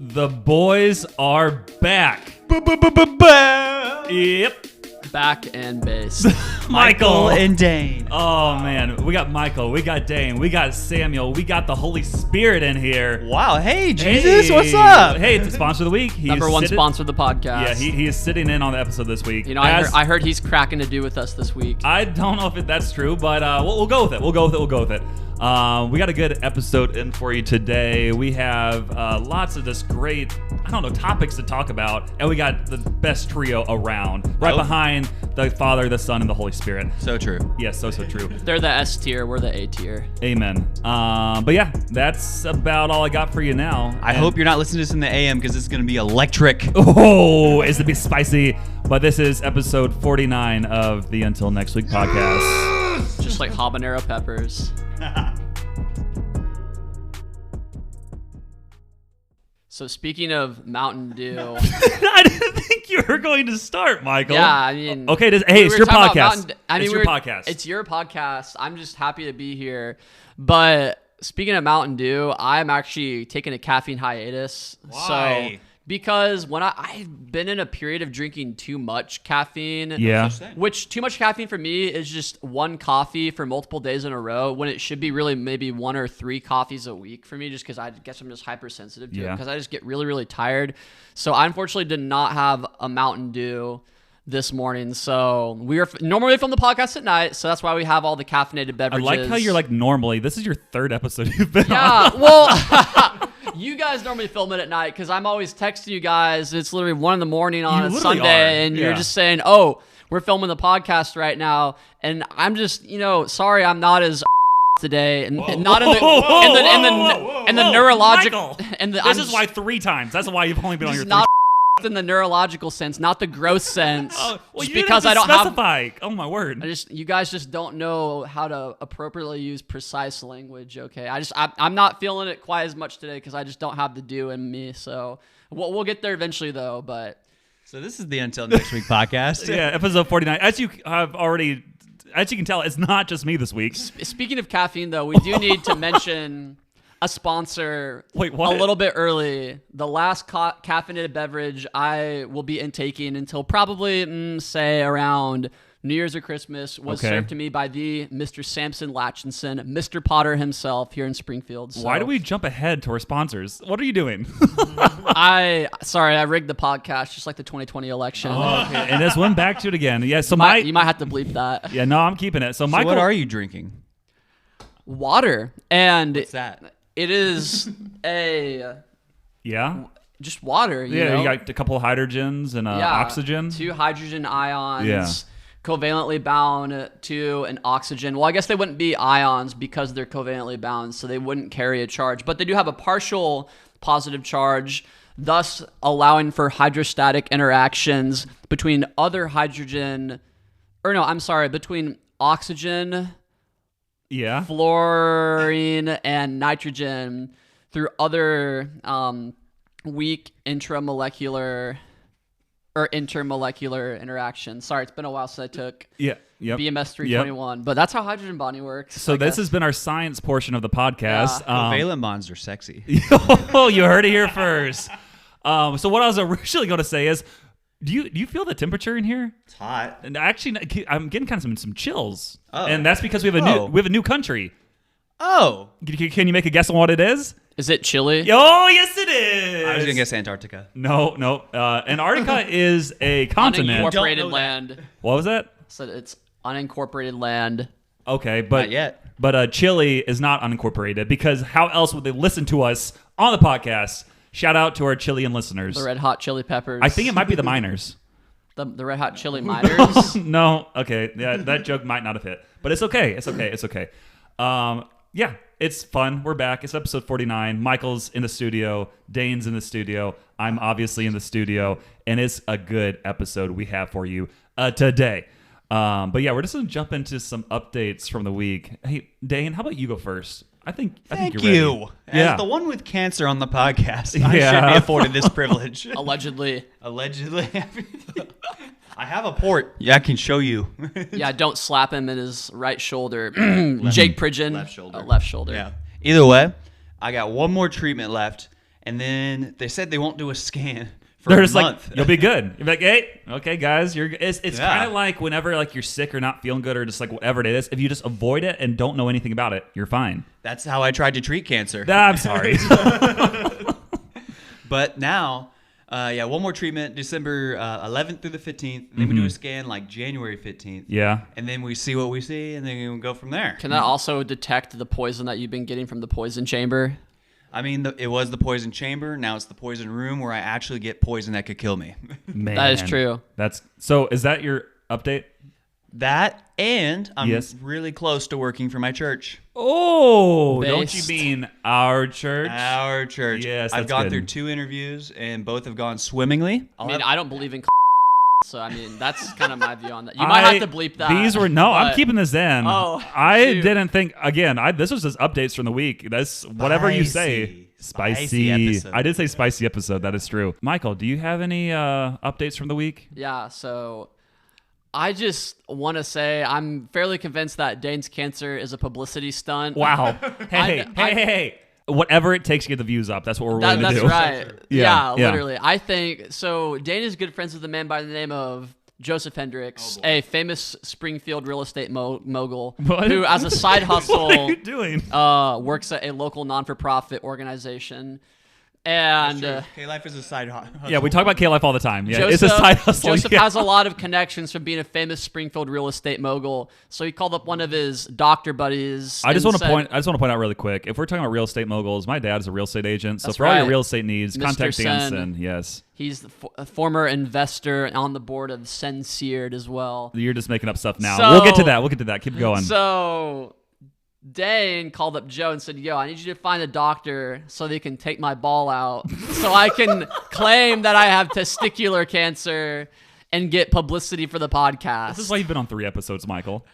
The boys are back. Yep. Back and base. Michael and Dane. Oh, man. We got Michael. We got Dane. We got Samuel. We got the Holy Spirit in here. Wow. Hey, Jesus. What's up? Hey, it's the sponsor of the week. Number one sponsor of the podcast. Yeah, he is sitting in on the episode this week. You know, I heard he's cracking to do with us this week. I don't know if that's true, but we'll go with it. We'll go with it. We got a good episode in for you today. We have lots of this great, topics to talk about, and we got the best trio around, right behind the Father, the Son, and the Holy Spirit. So true. Yes, so true. They're the S tier, we're the A tier. Amen. But yeah, that's about all I got for you now. I hope you're not listening to this in the AM because it's going to be electric. Oh, it's to be spicy. But this is episode 49 of the Until Next Week podcast. Just like habanero peppers. So speaking of Mountain Dew, I didn't think you were going to start, Michael. Yeah, I mean, okay. It's your podcast. It's your podcast. It's your podcast. I'm just happy to be here. But speaking of Mountain Dew, I'm actually taking a caffeine hiatus. Why? So because when I've been in a period of drinking too much caffeine, which too much caffeine for me is just one coffee for multiple days in a row, when it should be really maybe 1 or 3 coffees a week for me, just because I guess I'm just hypersensitive to it, because I just get really, really tired. So I unfortunately did not have a Mountain Dew this morning. So we are normally film the podcast at night, so that's why we have all the caffeinated beverages. I like how you're like normally. This is your 3rd episode you've been on. Yeah, well... You guys normally film it at night because I'm always texting you guys. It's literally 1 a.m. on a Sunday, and you're just saying, "Oh, we're filming the podcast right now," and I'm just, sorry, I'm not as today, and not in the neurological. This is why 3 times. That's why you've only been on your 3. Not in the neurological sense, not the gross sense. You because I don't specify. Oh my word! You guys just don't know how to appropriately use precise language. Okay, I'm not feeling it quite as much today because I just don't have the dew in me. So we'll get there eventually, though. But so this is the Until Next Week podcast. Yeah, episode 49. As you can tell, it's not just me this week. Speaking of caffeine, though, we do need to mention a sponsor. Wait, what? A little bit early. The last caffeinated beverage I will be intaking until probably, say, around New Year's or Christmas was served to me by the Mr. Samson Latchinson, Mr. Potter himself here in Springfield. So, why do we jump ahead to our sponsors? What are you doing? I rigged the podcast just like the 2020 election. Oh, okay. And this went back to it again. Yeah, so you might have to bleep that. Yeah, no, I'm keeping it. So Michael, what are you drinking? Water. And what's that? It is just water. You know? You got a couple of hydrogens and oxygen. 2 hydrogen ions, covalently bound to an oxygen. Well, I guess they wouldn't be ions because they're covalently bound, so they wouldn't carry a charge. But they do have a partial positive charge, thus allowing for hydrostatic interactions between between oxygen, fluorine, and nitrogen through other weak intermolecular interactions. Sorry, it's been a while since I took BMS 321, but that's how hydrogen bonding works. So this has been our science portion of the podcast. Covalent bonds are sexy. Oh, you heard it here first. So what I was originally going to say is, do you feel the temperature in here? It's hot. And actually, I'm getting kind of some chills. Oh. And that's because we have a new country. Oh. Can you make a guess on what it is? Is it Chile? Oh, yes, it is. I was going to guess Antarctica. No. Antarctica is a continent. Unincorporated land. What was that? So it's unincorporated land. Okay, but not yet. But Chile is not unincorporated, because how else would they listen to us on the podcast? Shout out to our Chilean listeners. The Red Hot Chili Peppers. I think it might be the miners. The Red Hot Chili Miners? No. Okay. Yeah, that joke might not have hit. But it's okay. It's okay. Yeah, it's fun. We're back. It's episode 49. Michael's in the studio. Dane's in the studio. I'm obviously in the studio. And it's a good episode we have for you today. But yeah, we're just going to jump into some updates from the week. Hey, Dane, how about you go first? I think Thank you're you. ready. As the one with cancer on the podcast, I should be afforded this privilege. Allegedly. I have a port. Yeah, I can show you. Yeah, don't slap him in his right shoulder. Jake Pridgeon. Left shoulder. Left shoulder. Yeah. Either way, I got one more treatment left, And then they said they won't do a scan for They're a just month. like, you'll be good. You're like, hey, okay, guys, it's kind of like whenever like you're sick or not feeling good or just like whatever it is, if you just avoid it and don't know anything about it, you're fine. That's how I tried to treat cancer. I'm sorry. But now, one more treatment, December 11th through the 15th. Then we do a scan like January 15th. Yeah. And then we see what we see, and then we go from there. Can that also detect the poison that you've been getting from the poison chamber? I mean, it was the poison chamber. Now it's the poison room where I actually get poison that could kill me. Man, That is true. So is that your update? That, and I'm really close to working for my church. Oh, don't you mean our church? Our church. Yes, I've gone through 2 interviews, and both have gone swimmingly. I don't believe in so, I mean, that's kind of my view on that. You might have to bleep that. I'm keeping this in. Oh, I shoot. didn't think, again, this was just updates from the week. That's whatever you say. Spicy episode. I did say spicy episode. That is true. Michael, do you have any updates from the week? Yeah, so I just want to say I'm fairly convinced that Dane's cancer is a publicity stunt. Wow. Hey. Whatever it takes to get the views up. That's what we're willing to do. That's right. Yeah, Literally. I think so. Dane is good friends with a man by the name of Joseph Hendricks, a famous Springfield real estate mogul who, as a side hustle, What are you doing? works at a local non-for-profit organization. And K-Life is a side hustle. Yeah, we talk about K-Life all the time. Yeah, Joseph, it's a side hustle. Joseph has a lot of connections from being a famous Springfield real estate mogul. So he called up one of his doctor buddies. I just want to point out really quick. If we're talking about real estate moguls, my dad is a real estate agent. So That's for all your right. real estate needs, Mr. contact Sen. Danson. Yes. He's a former investor on the board of Senseared as well. You're just making up stuff now. So- We'll get to that. Keep going. So Dane called up Joe and said, yo, I need you to find a doctor so they can take my ball out so I can claim that I have testicular cancer and get publicity for the podcast. This is why you've been on 3 episodes, Michael.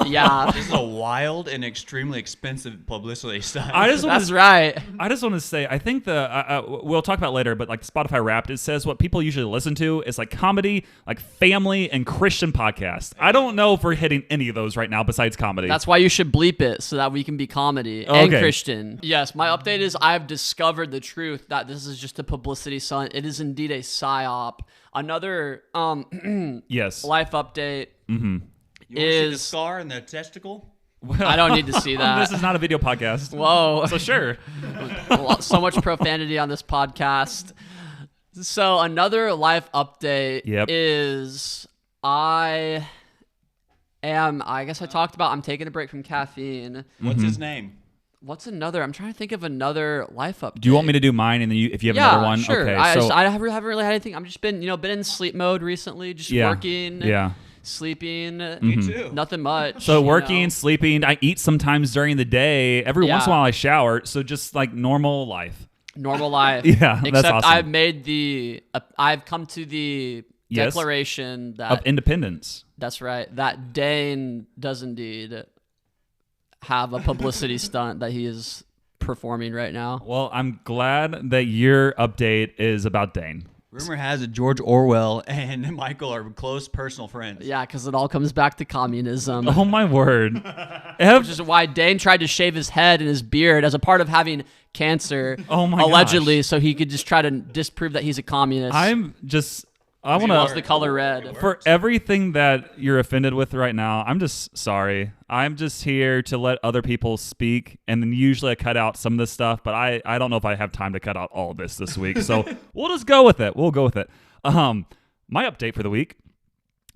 Yeah. This is a wild and extremely expensive publicity stunt. That's right. I just want to say, I think we'll talk about it later, but like Spotify Wrapped, it says what people usually listen to is like comedy, like family, and Christian podcasts. I don't know if we're hitting any of those right now besides comedy. That's why you should bleep it so that we can be comedy and Christian. Yes, my update is I've discovered the truth that this is just a publicity stunt. It is indeed a psyop. Another yes. life update You want to see the scar in the testicle? I don't need to see that. This is not a video podcast. Whoa. So sure. So much profanity on this podcast. So another life update is I guess I talked about I'm taking a break from caffeine. What's his name? What's another? I'm trying to think of another life update. Do you want me to do mine and then if you have another one? Sure. Okay. I haven't really had anything. I'm just been in sleep mode recently, just working. Yeah. Sleeping. Me too. Nothing much. So working, sleeping. I eat sometimes during the day. Every once in a while I shower. So just like normal life. Normal life. Yeah, Except that's awesome. I've come to the declaration that of independence. That's right. That Dane does indeed have a publicity stunt that he is performing right now. Well, I'm glad that your update is about Dane. Rumor has it George Orwell and Michael are close personal friends. Yeah, because it all comes back to communism. Oh my word. Which is why Dane tried to shave his head and his beard as a part of having cancer. Oh my allegedly, gosh. so he could just try to disprove that he's a communist. I want loves to the color red. For everything that you're offended with right now, I'm just sorry. I'm just here to let other people speak, and then usually I cut out some of this stuff, but I don't know if I have time to cut out all of this week, so we'll just go with it. We'll go with it. My update for the week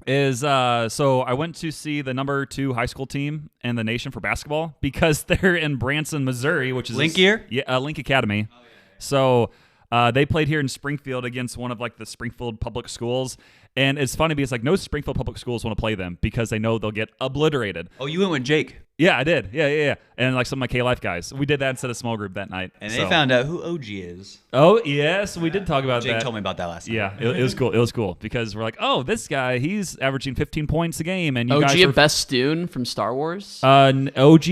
is so I went to see the number 2 high school team in the nation for basketball because they're in Branson, Missouri, which is Link Gear? Link Academy. Oh, yeah. So they played here in Springfield against one of like the Springfield public schools. And it's funny because like no Springfield public schools want to play them because they know they'll get obliterated. Oh, you went with Jake. Yeah, I did. Yeah. And like some of my K-Life guys. We did that instead of small group that night. And they found out who OG is. Oh, yes. We did talk about that. Jake told me about that last night. Yeah, it was cool. It was cool because we're like, oh, this guy, he's averaging 15 points a game. And you OG guys of Festoon from Star Wars? OG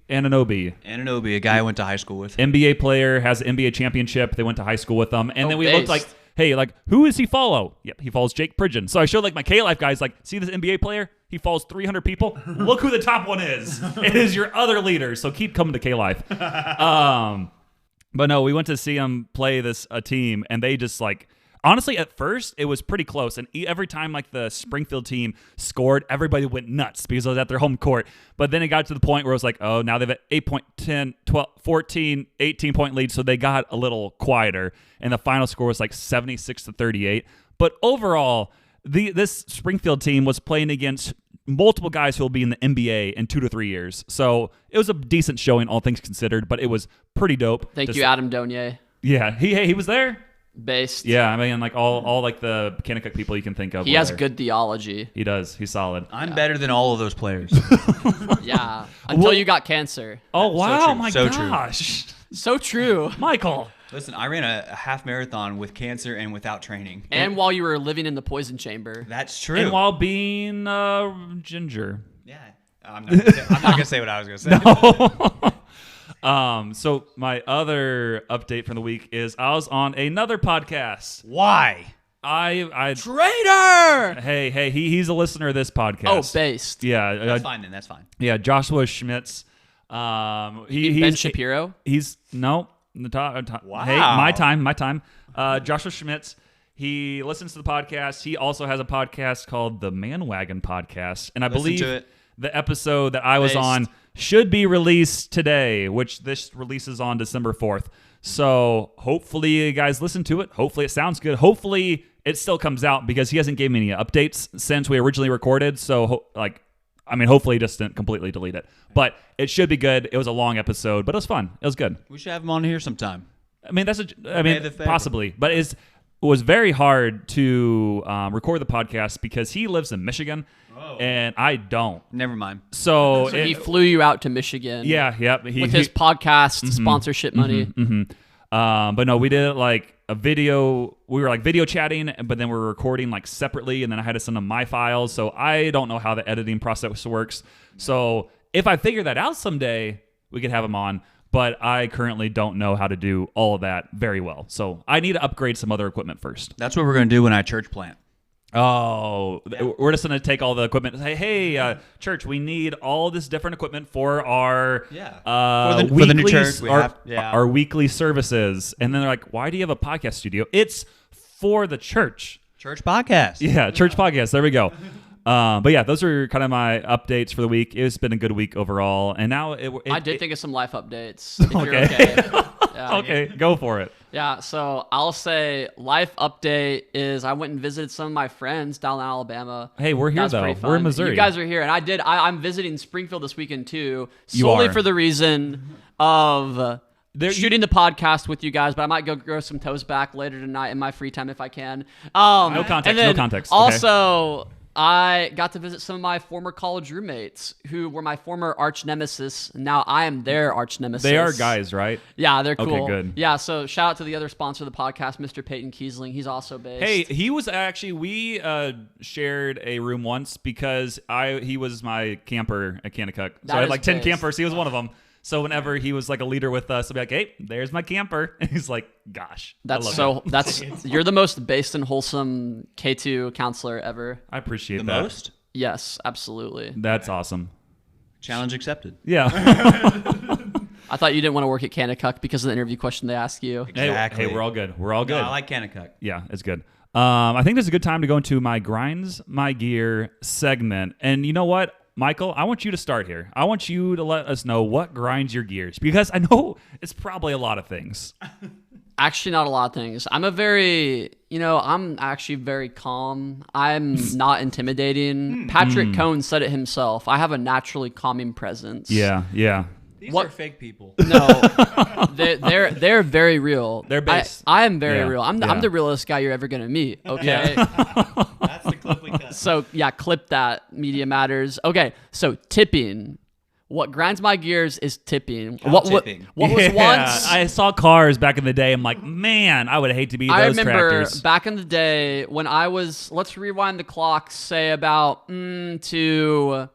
Ananobi. Ananobi, a guy I went to high school with. NBA player, has an NBA championship. They went to high school with them. And then we looked based. like, hey, like, who does he follow? Yep, he follows Jake Pridgeon. So I showed like my K-Life guys, like, see this NBA player? He follows 300 people. Look who the top one is. It is your other leader. So keep coming to K-Life. But no, we went to see them play a team, and they just like, honestly, at first, it was pretty close. And every time like the Springfield team scored, everybody went nuts because it was at their home court. But then it got to the point where it was like, oh, now they have an 8 point, 10, 12, 14, 18-point lead. So they got a little quieter. And the final score was like 76-38. But overall, this Springfield team was playing against multiple guys who will be in the NBA in 2 to 3 years. So it was a decent showing, all things considered, but it was pretty dope. Thank you, Adam Donier. Yeah, he was there. Based. Yeah, I mean, like all like the Kanakuk people you can think of. He has good theology. He does. He's solid. I'm better than all of those players. Yeah, until you got cancer. Oh wow, So true. my So gosh. So true. Michael. Listen, I ran a half marathon with cancer and without training. And while you were living in the poison chamber. That's true. And while being ginger. Yeah. I'm not going to say what I was going to say. So my other update from the week is I was on another podcast. Why? I Traitor! Hey, he's a listener of this podcast. Oh, based. Yeah. That's fine then. That's fine. Yeah, Joshua Schmitz. He's Ben Shapiro? He's no. Wow. Hey, my time. Joshua Schmitz. He listens to the podcast. He also has a podcast called the Man Wagon Podcast, and I believe the episode that I was on should be released today, which this releases on December 4th. So hopefully you guys listen to it. Hopefully it sounds good. Hopefully it still comes out because he hasn't given me any updates since we originally recorded. So hopefully he just didn't completely delete it. But it should be good. It was a long episode, but it was fun. It was good. We should have him on here sometime. I mean, possibly. But it was very hard to record the podcast because he lives in Michigan and I don't. Never mind. So he flew you out to Michigan. Yeah, yep. With his podcast sponsorship money. But no, we did like a video. We were like video chatting, but then we were recording like separately, and then I had to send them my files. So I don't know how the editing process works. So if I figure that out someday, we could have him on. But I currently don't know how to do all of that very well. So I need to upgrade some other equipment first. That's what we're going to do when I church plant. Oh, we're just going to take all the equipment and say, hey, church, we need all this different equipment for our for the new church. Our weekly services. And then they're like, why do you have a podcast studio? It's for the church. Church podcast. Yeah, church podcast. There we go. But yeah, those are kind of my updates for the week. It's been a good week overall. And now I did think of some life updates. If you're okay. Yeah. Okay, go for it. Yeah, so I'll say life update is I went and visited some of my friends down in Alabama. Hey, we're here though. We're in Missouri. You guys are here, and I'm visiting Springfield this weekend too, solely for the reason of shooting the podcast with you guys. But I might go grow some toes back later tonight in my free time if I can. No context. Also. I got to visit some of my former college roommates who were my former arch nemesis. Now I am their arch nemesis. They are guys, right? Yeah, they're cool. Okay, good. Yeah, so shout out to the other sponsor of the podcast, Mr. Peyton Kiesling. He's also based. Hey, he was actually, we shared a room once because he was my camper at Kanakuk. So I had like 10 campers. He was one of them. So whenever he was like a leader with us, I'd be like, hey, there's my camper. And he's like, gosh. You're the most based and wholesome K2 counselor ever. I appreciate that. The most? Yes, absolutely. That's awesome. Challenge accepted. Yeah. I thought you didn't want to work at Kanakuk because of the interview question they asked you. Exactly. Hey, we're all good. We're all good. No, I like Kanakuk. Yeah, it's good. I think this is a good time to go into my Grinds My Gear segment. And you know what? Michael, I want you to start here. I want you to let us know what grinds your gears because I know it's probably a lot of things. Actually, not a lot of things. I'm actually very calm. I'm not intimidating. Patrick Cohn said it himself. I have a naturally calming presence. Yeah. These are fake people. No, they're very real. They're based. I am very real. I'm the realest guy you're ever gonna meet. Okay. That's the clip we cut. So yeah, clip that. Media matters. Okay. So tipping. What grinds my gears is tipping. What was once? I saw cars back in the day. I'm like, man, I would hate to be those tractors. I remember back in the day when I was. Let's rewind the clock. Say about to.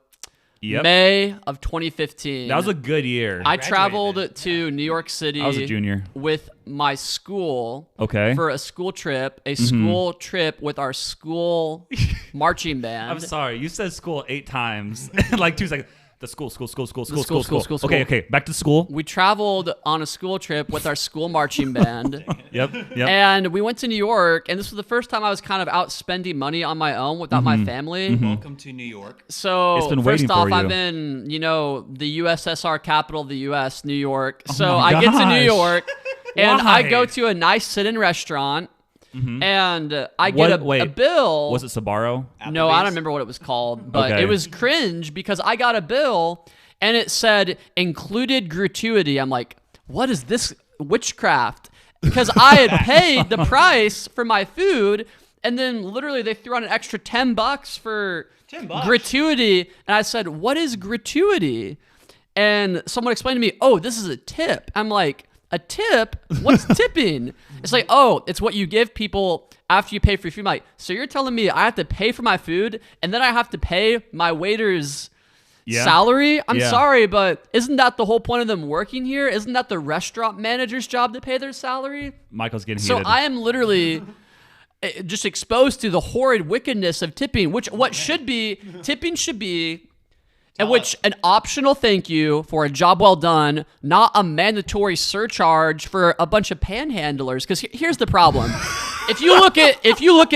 Yep. May of 2015. That was a good year. I traveled to New York City. I was a junior. With my school. Okay. For a school trip. School trip with our school marching band. I'm sorry. You said school 8 times in like 2 seconds. The school. School. Okay. Back to school. We traveled on a school trip with our school marching band. Yep. And we went to New York, and this was the first time I was kind of out spending money on my own without my family. Welcome to New York. So It's been waiting first off, for you. I'm in, the USSR capital of the US, New York. So my I get to New gosh. York, and Why? I go to a nice sit-in restaurant, and I get a bill. Was it Sbarro? No, I don't remember what it was called, but Okay. it was cringe because I got a bill and it said included gratuity. I'm like, what is this witchcraft? Because I had paid the price for my food, and then literally they threw on an extra $10 for gratuity. And I said, what is gratuity? And someone explained to me, oh, this is a tip. I'm like, a tip? What's tipping? It's like, oh, it's what you give people after you pay for your food. I'm like, so you're telling me I have to pay for my food and then I have to pay my waiter's salary? I'm sorry, but isn't that the whole point of them working here? Isn't that the restaurant manager's job to pay their salary? Michael's getting So heated. I am literally just exposed to the horrid wickedness of tipping, tipping should be in which an optional thank you for a job well done, not a mandatory surcharge for a bunch of panhandlers. Because here's the problem: if you look at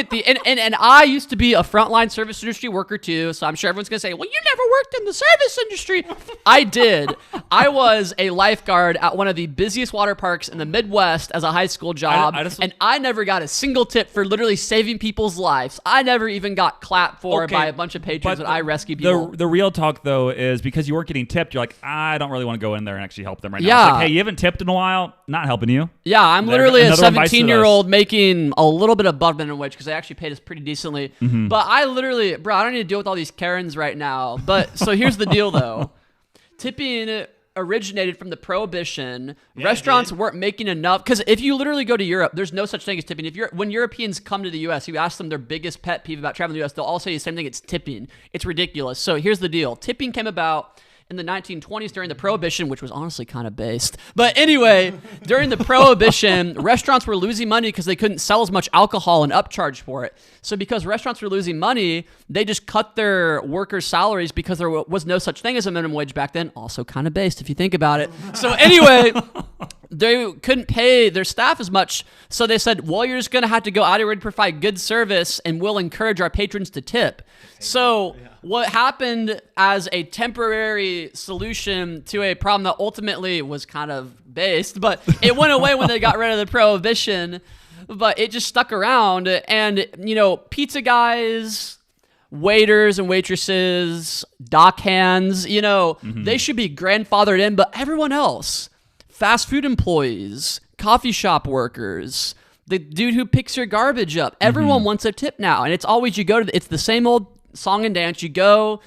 the and I used to be a frontline service industry worker too, so I'm sure everyone's gonna say, well, you never worked in the service industry. I did. I was a lifeguard at one of the busiest water parks in the Midwest as a high school job, and I never got a single tip for literally saving people's lives. I never even got clapped for by a bunch of patrons when I rescued people. The real talk though is because you weren't getting tipped, you're like, I don't really want to go in there and actually help them right now. Yeah. It's like, hey, you haven't tipped in a while, not helping you. Yeah, I'm literally a Another one bites the 17-year-old making a little bit above minimum wage because they actually paid us pretty decently. But I literally, bro, I don't need to deal with all these Karens right now. But so here's the deal, though. Tipping originated from the Prohibition. Restaurants weren't making enough because if you literally go to Europe, there's no such thing as tipping. When Europeans come to the U.S., you ask them their biggest pet peeve about traveling to the U.S., they'll all say the same thing. It's tipping. It's ridiculous. So here's the deal. Tipping came about in the 1920s during the Prohibition, which was honestly kind of based. But anyway, during the Prohibition, restaurants were losing money because they couldn't sell as much alcohol and upcharge for it. So because restaurants were losing money, they just cut their workers' salaries because there was no such thing as a minimum wage back then. Also kind of based if you think about it. So anyway, they couldn't pay their staff as much. So they said, well, you're just going to have to go out of your way to provide good service and we'll encourage our patrons to tip. So what happened as a temporary solution to a problem that ultimately was kind of based, but it went away when they got rid of the Prohibition, but it just stuck around. And, pizza guys, waiters and waitresses, dock hands, they should be grandfathered in, but everyone else, fast food employees, coffee shop workers, the dude who picks your garbage up, everyone wants a tip now. And it's always it's the same old song and dance. You go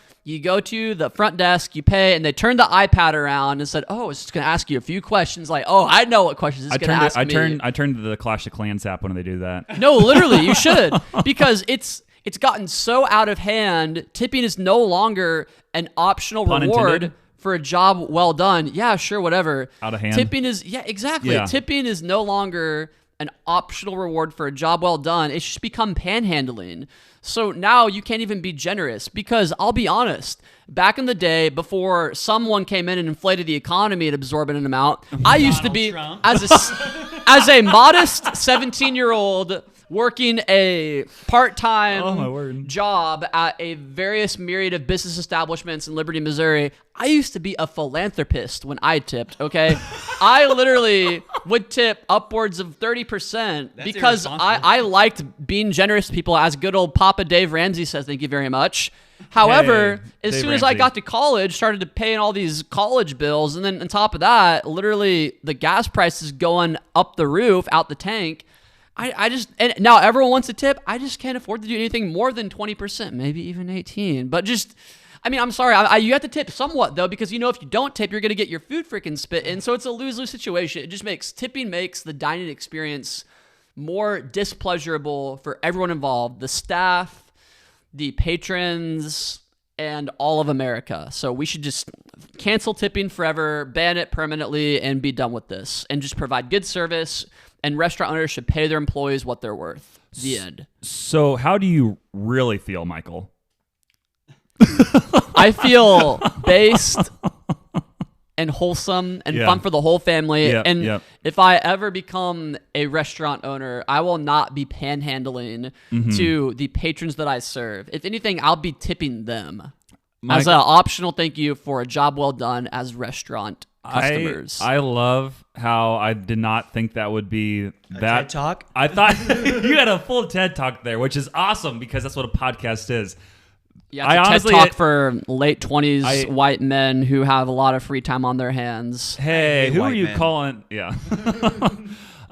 to the front desk, you pay, and they turn the iPad around and said, oh, it's just going to ask you a few questions. Like, oh, I know what questions it's going to ask me. I turned to the Clash of Clans app when they do that. No, literally, you should. Because it's gotten so out of hand. Tipping is no longer an optional Pun reward intended. for a job well done. Yeah, sure, whatever. Out of hand. Tipping is, exactly. Yeah. Tipping is no longer an optional reward for a job well done. It's just become panhandling. So now you can't even be generous because I'll be honest, back in the day before someone came in and inflated the economy an exorbitant amount, I used to be as a modest 17-year-old working a part-time job at a various myriad of business establishments in Liberty, Missouri. I used to be a philanthropist when I tipped, okay? I literally would tip upwards of 30% because I liked being generous to people, as good old Papa Dave Ramsey says, thank you very much. However, as soon as I got to college, started paying all these college bills, and then on top of that, literally the gas prices going up the roof, out the tank. And now everyone wants a tip. I just can't afford to do anything more than 20%, maybe even 18. But I'm sorry. You have to tip somewhat though, because if you don't tip, you're gonna get your food freaking spit in. So it's a lose-lose situation. It just tipping makes the dining experience more displeasurable for everyone involved: the staff, the patrons, and all of America. So we should just cancel tipping forever, ban it permanently, and be done with this, and just provide good service. And restaurant owners should pay their employees what they're worth. The end. So how do you really feel, Michael? I feel based and wholesome and fun for the whole family. If I ever become a restaurant owner, I will not be panhandling to the patrons that I serve. If anything, I'll be tipping them as an optional thank you for a job well done as restaurant customers. I love how I did not think that would be that TED Talk. I thought you had a full TED Talk there, which is awesome because that's what a podcast is. Yeah, it's a TED Talk for late 20s white men who have a lot of free time on their hands. Hey, who are you calling? Yeah. No,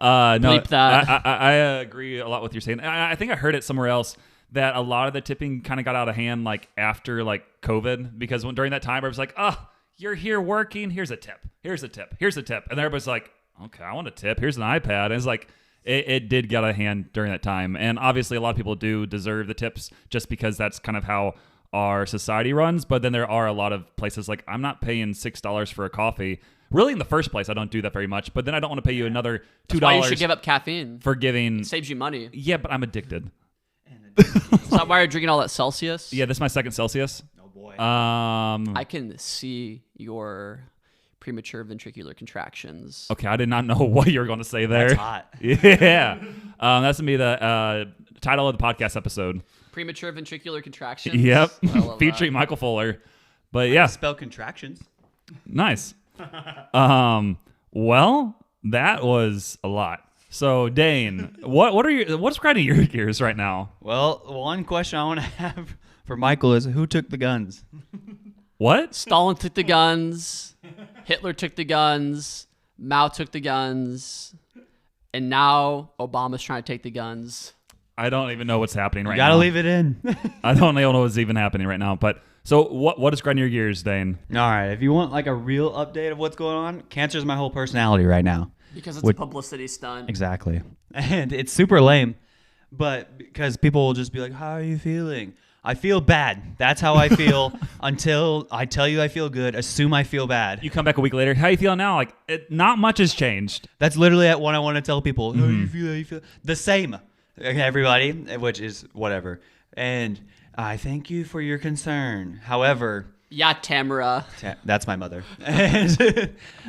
Bleep that. I agree a lot with what you're saying. I think I heard it somewhere else that a lot of the tipping kind of got out of hand like after like COVID, because during that time I was like, you're here working, here's a tip, here's a tip, here's a tip. And everybody's like, okay, I want a tip, here's an iPad. And it's like, it did get out of hand during that time. And obviously a lot of people do deserve the tips just because that's kind of how our society runs. But then there are a lot of places like, I'm not paying $6 for a coffee. Really, in the first place, I don't do that very much. But then I don't want to pay you another $2. That's why you should give up caffeine. For giving. It saves you money. Yeah, but I'm addicted. Is that why you're drinking all that Celsius? Yeah, this is my second Celsius. Oh boy. I can see your premature ventricular contractions. Okay, I did not know what you were going to say there. That's hot. Yeah. That's going to be the title of the podcast episode. Premature ventricular contractions? Yep. Featuring Michael Fuller. But yeah. Spell contractions. Nice. Well, that was a lot. So Dane, what's grinding your gears right now? Well, one question I want to have for Michael is, who took the guns? What? Stalin took the guns. Hitler took the guns. Mao took the guns. And now Obama's trying to take the guns. I don't even know what's happening right now. You gotta leave it in. I don't know what's even happening right now. But so what is grinding your gears, Dane? All right, if you want like a real update of what's going on, cancer is my whole personality right now. Because it's a publicity stunt. Exactly. And it's super lame. But because people will just be like, how are you feeling? I feel bad. That's how I feel until I tell you I feel good. Assume I feel bad. You come back a week later. How you feeling now? Like, not much has changed. That's literally what I want to tell people. How you feel? How you feel? The same. Everybody, which is whatever. And I thank you for your concern. However. Yeah, Tamara. That's my mother.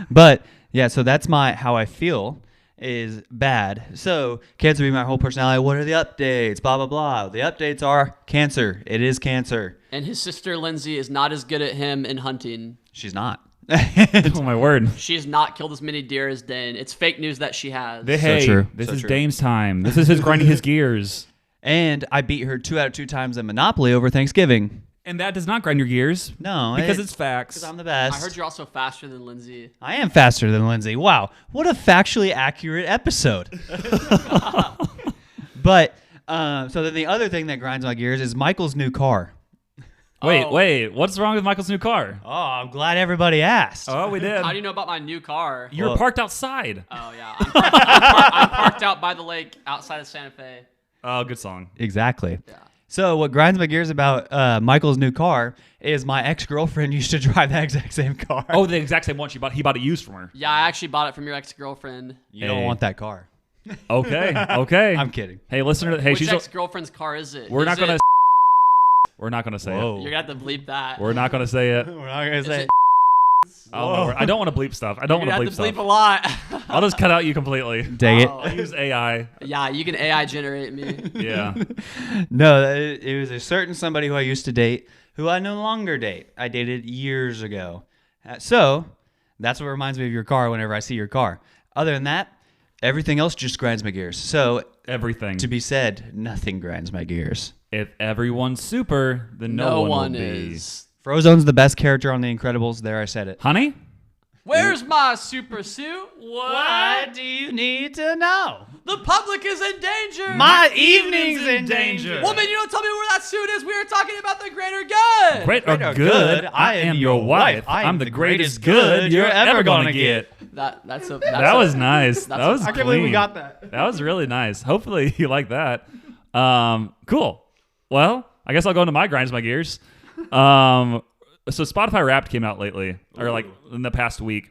But yeah, so that's how I feel is bad. So cancer be my whole personality. What are the updates? Blah, blah, blah. The updates are cancer. It is cancer. And his sister Lindsay is not as good at him in hunting. She's not. Oh my word. She has not killed as many deer as Dane. It's fake news that she has. Hey, so true. This so is true. Dane's time. This is his grinding his gears. And I beat her 2 out of 2 times in Monopoly over Thanksgiving. And that does not grind your gears. No. Because it's facts. Because I'm the best. I heard you're also faster than Lindsay. I am faster than Lindsay. Wow. What a factually accurate episode. But, so then the other thing that grinds my gears is Michael's new car. Wait. What's wrong with Michael's new car? Oh, I'm glad everybody asked. Oh, we did. How do you know about my new car? You were parked outside. Oh, yeah. I'm parked out by the lake outside of Santa Fe. Oh, good song. Exactly. Yeah. So what grinds my gears about Michael's new car is my ex-girlfriend used to drive that exact same car. Oh, the exact same one he bought it used from her. Yeah, I actually bought it from your ex-girlfriend. You don't want that car. Okay. I'm kidding. Hey, listener. Hey, Which ex-girlfriend's car is it? We're not gonna say it. You're gonna have to bleep that. We're not gonna say it. We're not gonna say it. I don't want to bleep stuff. I don't want to bleep stuff. Bleep a lot. I'll just cut out you completely. Dang it. I'll use AI. Yeah, you can AI generate me. Yeah. No, it was a certain somebody who I used to date who I no longer date. I dated years ago. So that's what reminds me of your car whenever I see your car. Other than that, everything else just grinds my gears. So everything. To be said, nothing grinds my gears. If everyone's super, then no one will is. Frozone's the best character on The Incredibles. There, I said it. Honey? Where's my super suit? What do you need to know? The public is in danger. My evening's in danger. Woman, you don't tell me where that suit is. We were talking about the greater good. Great or good, I am your wife. I'm the greatest good you're ever going to get. That was nice. That was I can't believe we got that. That was really nice. Hopefully you like that. Cool. Well, I guess I'll go into my grinds my gears. So Spotify Wrapped came out lately, or like in the past week.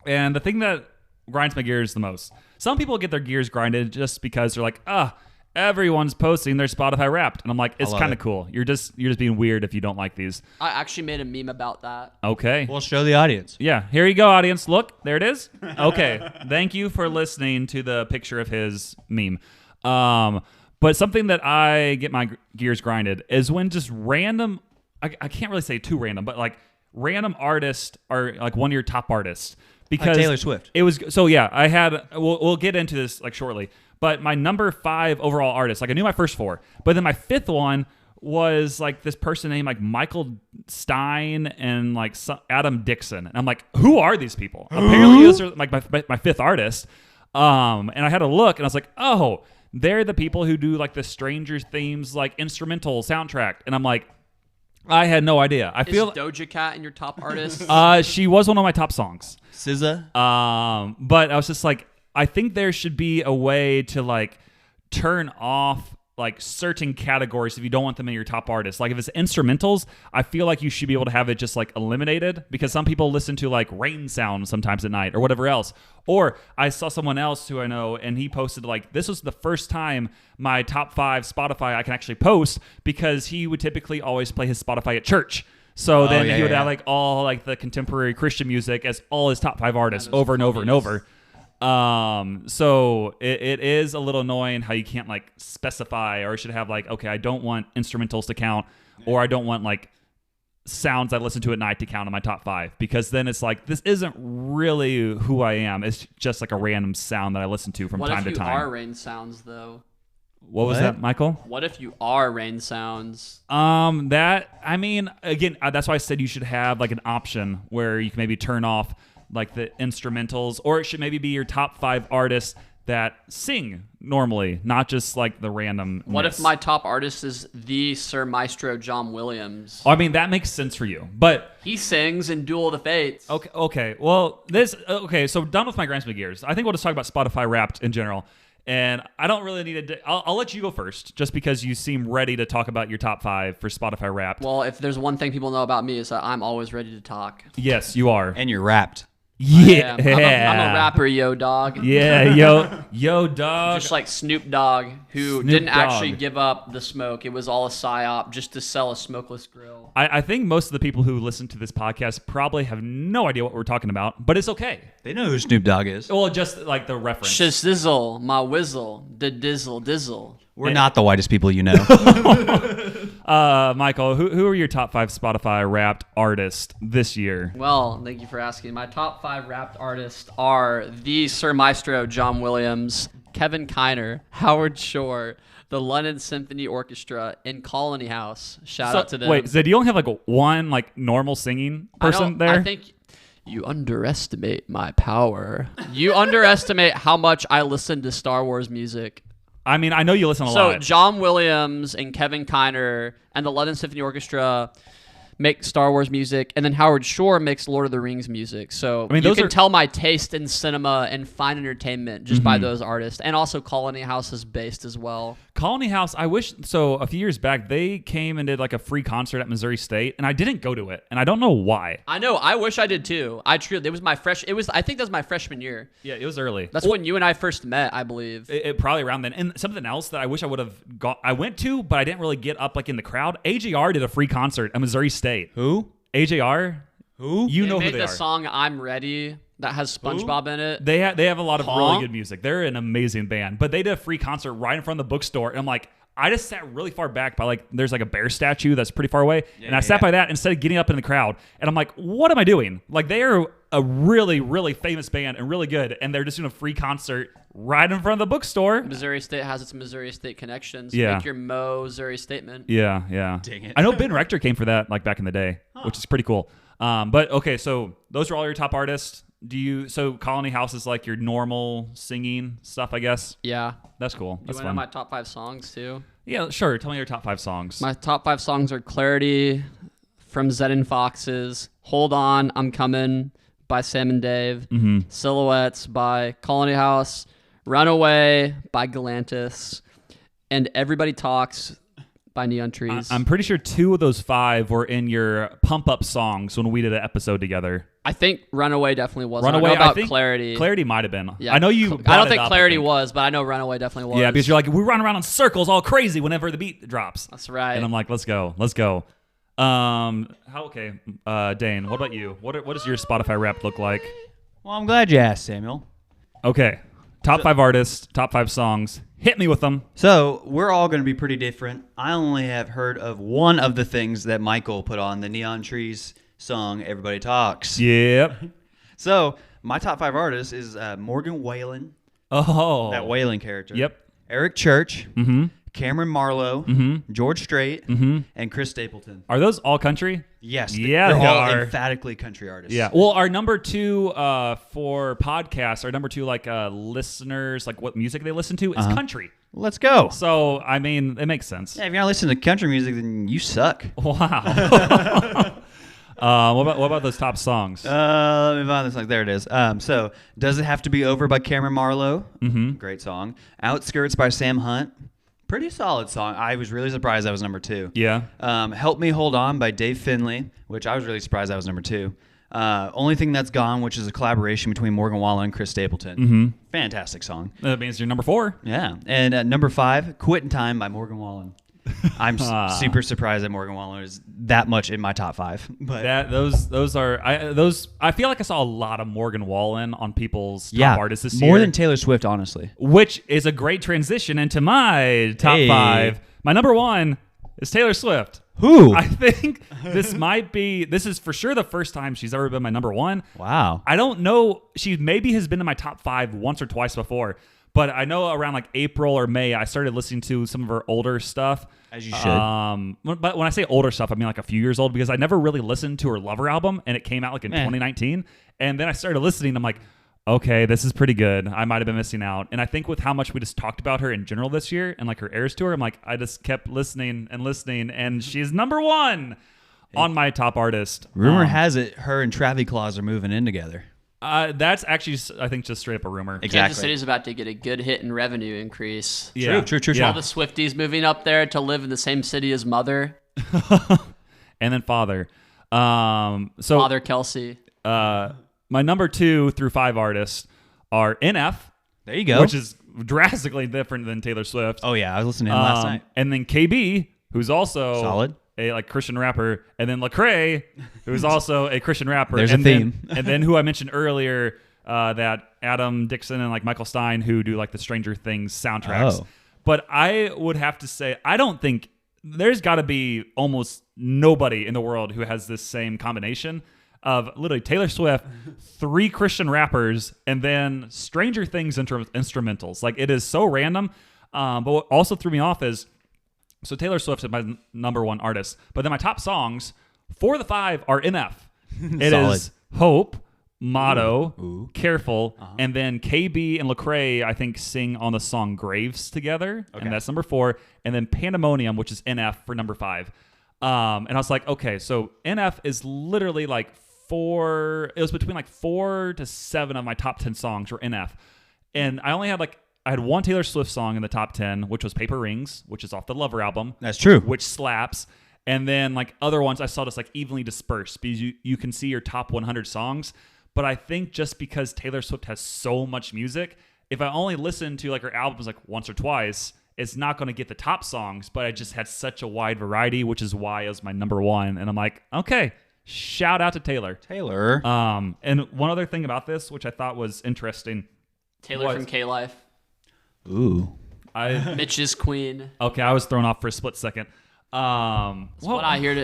And the thing that grinds my gears the most, some people get their gears grinded just because they're like, everyone's posting their Spotify Wrapped, and I'm like, it's kind of cool. You're just being weird if you don't like these. I actually made a meme about that. Okay. We'll show the audience. Yeah, here you go, audience. Look, there it is. Okay, thank you for listening to the picture of his meme. But something that I get my gears grinded is when just random, I can't really say too random, but like random artists are like one of your top artists. Because like Taylor Swift. It was so yeah. I had we'll get into this like shortly, but my number 5 overall artist, like I knew my first 4, but then my 5th one was like this person named like Michael Stein and like Adam Dixon, and I'm like, who are these people? Apparently, those are like my 5th artist. And I had a look, and I was like, oh, they're the people who do like the Stranger Themes like instrumental soundtrack, and I'm like, I had no idea. I feel Doja Cat in your top artist? She was one of my top songs. SZA. But I was just like, I think there should be a way to like turn off like certain categories if you don't want them in your top artists. Like if it's instrumentals, I feel like you should be able to have it just like eliminated, because some people listen to like rain sound sometimes at night or whatever else. Or I saw someone else who I know, and he posted like, this was the first time my top 5 Spotify I can actually post, because he would typically always play his Spotify at church. So then he would have like all like the contemporary Christian music as all his top 5 artists over and over and over. So it is a little annoying how you can't like specify, or should have like, okay, I don't want instrumentals to count, or I don't want like sounds I listen to at night to count in my top 5, because then it's like, this isn't really who I am. It's just like a random sound that I listen to from time to time. What if you are rain sounds though? What was that, Michael? What if you are rain sounds? That, I mean, again, that's why I said you should have like an option where you can maybe turn off like the instrumentals, or it should maybe be your top 5 artists that sing normally, not just like the random. What if my top artist is the Sir Maestro John Williams? I mean, that makes sense for you, but he sings in Duel of the Fates. Okay. Well, so done with my Grand Slam gears. I think we'll just talk about Spotify Wrapped in general. And I don't really need to. I'll let you go first, just because you seem ready to talk about your top 5 for Spotify Wrapped. Well, if there's one thing people know about me, is that I'm always ready to talk. Yes, you are. And you're wrapped. Yeah, I'm a rapper, yo dog. Yeah, yo dog. Just like Snoop Dogg, who didn't actually give up the smoke. It was all a psyop just to sell a smokeless grill. I think most of the people who listen to this podcast probably have no idea what we're talking about, but it's okay. They know who Snoop Dogg is. Well, just like the reference. Shizzle, my whizzle, the dizzle. We're not the whitest people you know. Michael, who are your top 5 Spotify Wrapped artists this year? Well, thank you for asking. My top 5 Wrapped artists are the Sir Maestro John Williams, Kevin Kiner, Howard Shore, the London Symphony Orchestra, and Colony House. Shout out to them. Wait, so do you only have like one like normal singing person there? I think you underestimate my power. You underestimate how much I listen to Star Wars music. I mean, I know you listen a lot. So John Williams and Kevin Kiner and the London Symphony Orchestra make Star Wars music, and then Howard Shore makes Lord of the Rings music. So I mean, you can tell my taste in cinema and fine entertainment just by those artists. And also Colony House is based as well. Colony House, I wish, so a few years back, they came and did like a free concert at Missouri State, and I didn't go to it, and I don't know why. I know, I wish I did too. I think that was my freshman year. Yeah, it was early. That's when you and I first met, I believe. It probably around then. And something else that I wish I would have I went to, but I didn't really get up like in the crowd. AJR did a free concert at Missouri State. Who? AJR? Who? You know who they are. They made the song I'm Ready that has SpongeBob in it. They have a lot of really good music. They're an amazing band. But they did a free concert right in front of the bookstore. And I'm like, I just sat really far back by like, there's like a bear statue that's pretty far away. And I sat by that instead of getting up in the crowd. And I'm like, what am I doing? Like, they are a really, really famous band and really good. And they're just doing a free concert right in front of the bookstore. Missouri State has its Missouri State connections. Yeah. Make your Missouri statement. Yeah. Dang it. I know Ben Rector came for that like back in the day, which is pretty cool. But okay, so those are all your top artists. So Colony House is like your normal singing stuff, I guess? Yeah. That's cool. That's fun. You want to know my top 5 songs too? Yeah, sure. Tell me your top 5 songs. My top 5 songs are Clarity from Zed and Foxes, Hold On, I'm Coming by Sam and Dave, Silhouettes by Colony House, Runaway by Galantis, and Everybody Talks by Neon Trees. I'm pretty sure 2 of those 5 were in your pump up songs when we did an episode together. I think Runaway definitely was. Runaway, I don't know about think Clarity. Clarity might have been. Yeah. I know you. I don't think up, Clarity was, but I know Runaway definitely was. Yeah, because you're like, we run around in circles all crazy whenever the beat drops. That's right. And I'm like, let's go. Okay, Dane, what about you? What does your Spotify rap look like? Well, I'm glad you asked, Samuel. Okay, top 5 artists, top 5 songs. Hit me with them. So we're all going to be pretty different. I only have heard of one of the things that Michael put on the Neon Trees song, Everybody Talks. Yep. So my top 5 artists is Morgan Wallen, Oh. that Wallen character. Yep. Eric Church, Mm-hmm. Cameron Marlowe, Mm-hmm. George Strait, Mm-hmm. and Chris Stapleton. Are those all country? Yes. Yeah, they're they all are. emphatically country artists. Yeah. Well, our number 2 for podcasts, our number 2 like listeners, like what music they listen to is country. Let's go. So I mean, it makes sense. Yeah, if you're not listening to country music, then you suck. Wow. What about those top songs? Let me find this song. There it is. So, Does It Have to Be Over by Cameron Marlowe. Mm-hmm. Great song. Outskirts by Sam Hunt. Pretty solid song. I was really surprised that was number 2. Yeah. Help Me Hold On by Dave Finley, which I was really surprised that was number 2. Only Thing That's Gone, which is a collaboration between Morgan Wallen and Chris Stapleton. Mm-hmm. Fantastic song. That means you're number 4. Yeah. And number 5, Quittin' Time by Morgan Wallen. I'm super surprised that Morgan Wallen is that much in my top 5. But Those are I feel like I saw a lot of Morgan Wallen on people's top artists this year. More than Taylor Swift, honestly. Which is a great transition into my top 5. My number 1 is Taylor Swift. Who? I think this is for sure the first time she's ever been my number 1. Wow. I don't know. She maybe has been in my top 5 once or twice before. But I know around like April or May, I started listening to some of her older stuff. As you should. But when I say older stuff, I mean like a few years old because I never really listened to her Lover album, and it came out like in 2019. And then I started listening. I'm like, okay, this is pretty good. I might have been missing out. And I think with how much we just talked about her in general this year and like her Eras tour, I'm like, I just kept listening, and she's number 1 on my top artist. Rumor has it her and Travis Claus are moving in together. That's actually, I think, just straight up a rumor. Exactly. Kansas City's about to get a good hit in revenue increase. Yeah. True. Yeah. All the Swifties moving up there to live in the same city as Mother. And then Father. Father Kelsey. My number 2 through 5 artists are NF. There you go. Which is drastically different than Taylor Swift. Oh, yeah. I was listening to him last night. And then KB, who's also solid. A like Christian rapper, and then Lecrae, who's also a Christian rapper. There's and a theme. And then who I mentioned earlier, that Adam Dixon and like Michael Stein, who do like the Stranger Things soundtracks. Oh. But I would have to say, I don't think there's got to be almost nobody in the world who has this same combination of literally Taylor Swift, 3 Christian rappers, and then Stranger Things instrumentals. Like it is so random. But what also threw me off is, so Taylor Swift is my number 1 artist, but then my top songs, 4 of the 5 are NF. It is Hope, Motto, Careful, and then KB and Lecrae, I think, sing on the song Graves together, and that's number 4, and then Pandemonium, which is NF for number 5. And I was like, okay, so NF is literally like it was between like 4 to 7 of my top 10 songs were NF. And I had one Taylor Swift song in the top 10, which was Paper Rings, which is off the Lover album. That's true. Which slaps. And then like other ones I saw just like evenly dispersed because you can see your top 100 songs. But I think just because Taylor Swift has so much music, if I only listen to like her albums like once or twice, it's not going to get the top songs. But I just had such a wide variety, which is why it was my number 1. And I'm like, okay, shout out to Taylor. And one other thing about this, which I thought was interesting. Taylor from K-Life. Ooh. Mitch's Queen. Okay, I was thrown off for a split second. That's what I'm here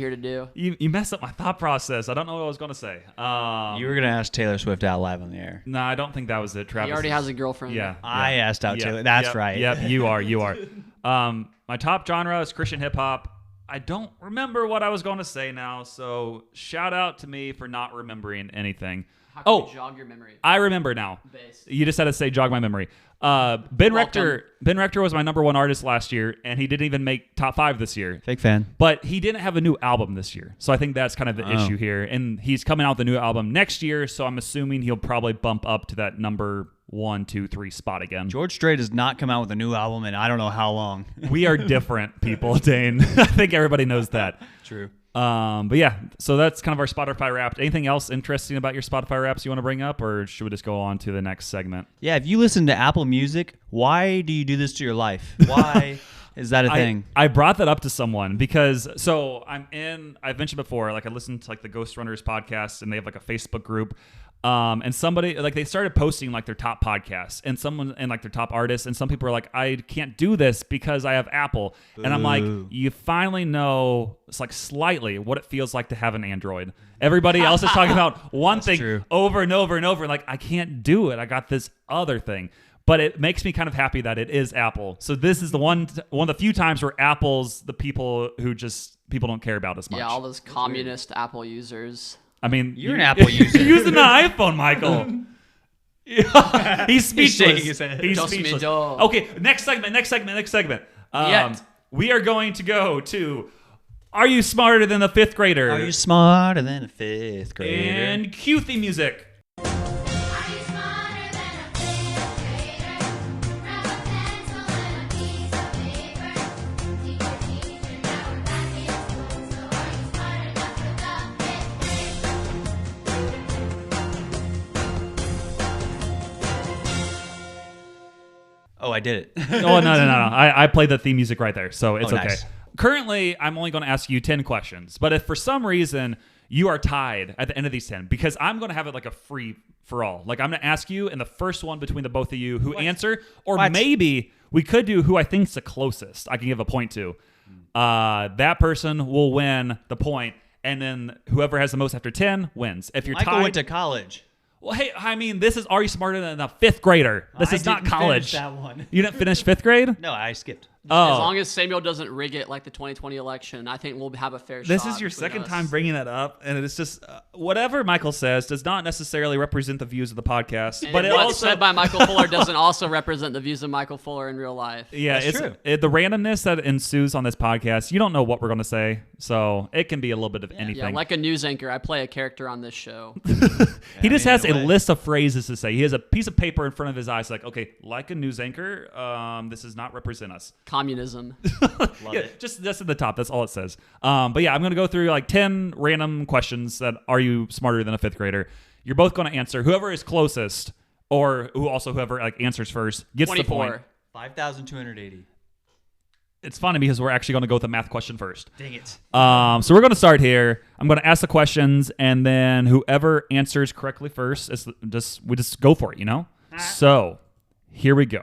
to do. You messed up my thought process. I don't know what I was going to say. You were going to ask Taylor Swift out live on the air. No, I don't think that was it, Travis. He already has a girlfriend. Yeah. I asked out Taylor. That's right. Yep, you are. My top genre is Christian hip hop. I don't remember what I was going to say now, so shout out to me for not remembering anything. How can you jog your memory? I remember now. You just had to say jog my memory. Ben Rector was my number 1 artist last year, and he didn't even make top 5 this year. Fake fan. But he didn't have a new album this year. So I think that's kind of the issue here. And he's coming out with a new album next year, so I'm assuming he'll probably bump up to that number 1, 2, 3 spot again. George Strait does not come out with a new album in I don't know how long. We are different people, Dane. I think everybody knows that. True. But yeah, so that's kind of our Spotify Wrapped. Anything else interesting about your Spotify Wraps you want to bring up, or should we just go on to the next segment? Yeah, if you listen to Apple Music, why do you do this to your life? Why is that a thing? I brought that up to someone because I've mentioned before, like I listened to like the Ghost Runners podcast, and they have like a Facebook group. And somebody like they started posting like their top podcasts and like their top artists, and some people are like, I can't do this because I have Apple. And I'm like, you finally know it's like slightly what it feels like to have an Android. Everybody else is talking about one thing over and over and over. Like, I can't do it. I got this other thing. But it makes me kind of happy that it is Apple. So this is the one of the few times where Apple's the people who just people don't care about as much. Yeah, all those communist Apple users. I mean, you're an Apple user. You're using an iPhone, Michael. He's speechless. He's speechless. Okay, next segment. We are going to go to Are You Smarter Than a Fifth Grader? Are you smarter than a fifth grader? And cue theme music. Oh, I did it. Oh, no. I played the theme music right there, so it's okay. Nice. Currently, I'm only going to ask you 10 questions, but if for some reason you are tied at the end of these 10, because I'm going to have it like a free for all. Like, I'm going to ask you, and the first one between the both of you who answer, or maybe we could do who I think's the closest I can give a point to. That person will win the point, and then whoever has the most after 10 wins. If you're Michael tied, went to college. Well, hey, I mean, this is Are You Smarter Than a Fifth Grader? This is not college. That one. You didn't finish fifth grade? No, I skipped. Oh. As long as Samuel doesn't rig it like the 2020 election, I think we'll have a fair shot. This is your second time bringing that up, and it's just whatever Michael says does not necessarily represent the views of the podcast. And but it what's also said by Michael Fuller doesn't also represent the views of Michael Fuller in real life. Yeah, That's true. The randomness that ensues on this podcast, you don't know what we're going to say, so it can be a little bit of anything. Yeah, like a news anchor, I play a character on this show. He just has a list of phrases to say. He has a piece of paper in front of his eyes, like, okay, like a news anchor, this does not represent us. Communism. Love it. Just that's at the top. That's all it says. But yeah, I'm going to go through like 10 random questions that are you smarter than a fifth grader? You're both going to answer. Whoever is closest, or whoever like answers first, gets 24. the point. 5,280. It's funny because we're actually going to go with the math question first. Dang it. So we're going to start here. I'm going to ask the questions, and then whoever answers correctly first, we just go for it, you know? So here we go.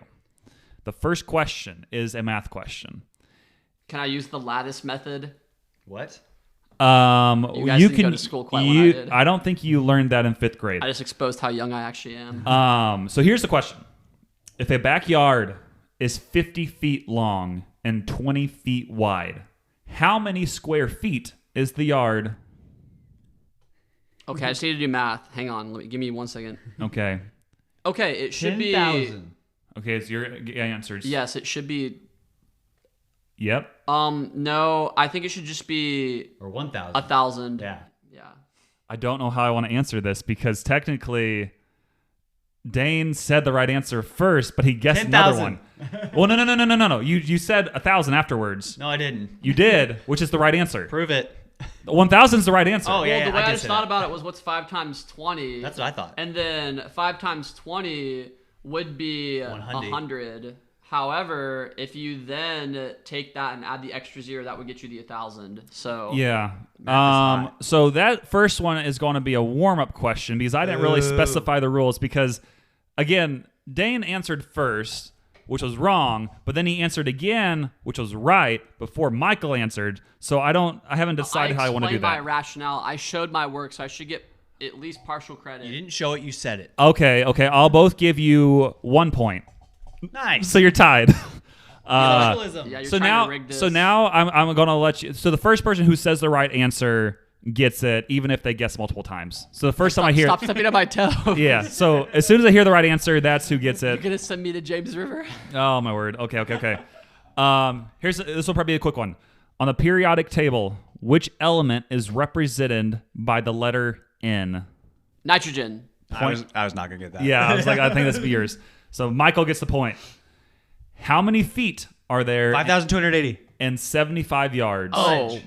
The first question is a math question. Can I use the lattice method? What? You guys didn't go to school quite when I did. I don't think you learned that in fifth grade. I just exposed how young I actually am. So here's the question. If a backyard is 50 feet long and 20 feet wide, how many square feet is the yard? Okay, I just need to do math. Hang on. Give me 1 second. Okay. Okay, it should 10,000. Okay, it's your answers. Yes, it should be. Yep. No, I think it should just be Or 1,000. 1,000. Yeah. Yeah. I don't know how I want to answer this because technically Dane said the right answer first, but he guessed 10,000. another one. Well, no. You said 1,000 afterwards. No, I didn't. You did, which is the right answer. Prove it. 1,000 is the right answer. Oh, yeah. Well, the way I did just say thought that. about it was what's 5 times 20? That's what I thought. And then 5 times 20 would be 100. However, if you then take that and add the extra 0, that would get you the 1,000. So Yeah. So that first one is going to be a warm-up question because I didn't really specify the rules because, again, Dane answered first, which was wrong, but then he answered again, which was right, before Michael answered. So I haven't decided how I want to do that. I explained my rationale. I showed my work, so I should get at least partial credit. You didn't show it, you said it. Okay. I'll both give you 1 point. Nice. So you're tied. Yeah, you're so trying to rig this. now I'm gonna let you. So the first person who says the right answer gets it, even if they guess multiple times. So the first time I hear, Stop stepping on my toe. yeah. So as soon as I hear the right answer, that's who gets You're it. gonna send me to James River. Oh my word. Okay. This will probably be a quick one. On the periodic table, which element is represented by the letter N? Nitrogen. I was not gonna get that. Yeah, I was like, I think that's yours. So Michael gets the point. How many feet are there 5,280. in 75 yards? Oh.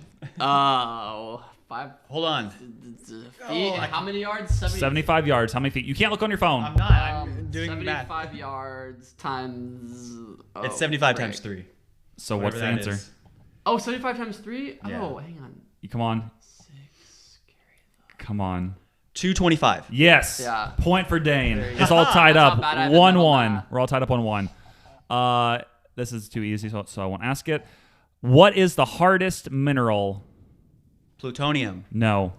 5 Hold on. feet. How many yards? 75 yards. How many feet? You can't look on your phone. I'm not. I'm doing 75 math. yards times. It's 75 times 3. So Whatever what's the that answer? is. Oh, 75 times 3? Yeah. Oh, hang on. You come on. 6. Come on. 225. Yes. Yeah. Point for Dane. There you It's go. all tied That's up. not bad. I haven't 1-1. done that. We're all tied up on 1. This is too easy, so I won't ask it. What is the hardest mineral? Plutonium. No.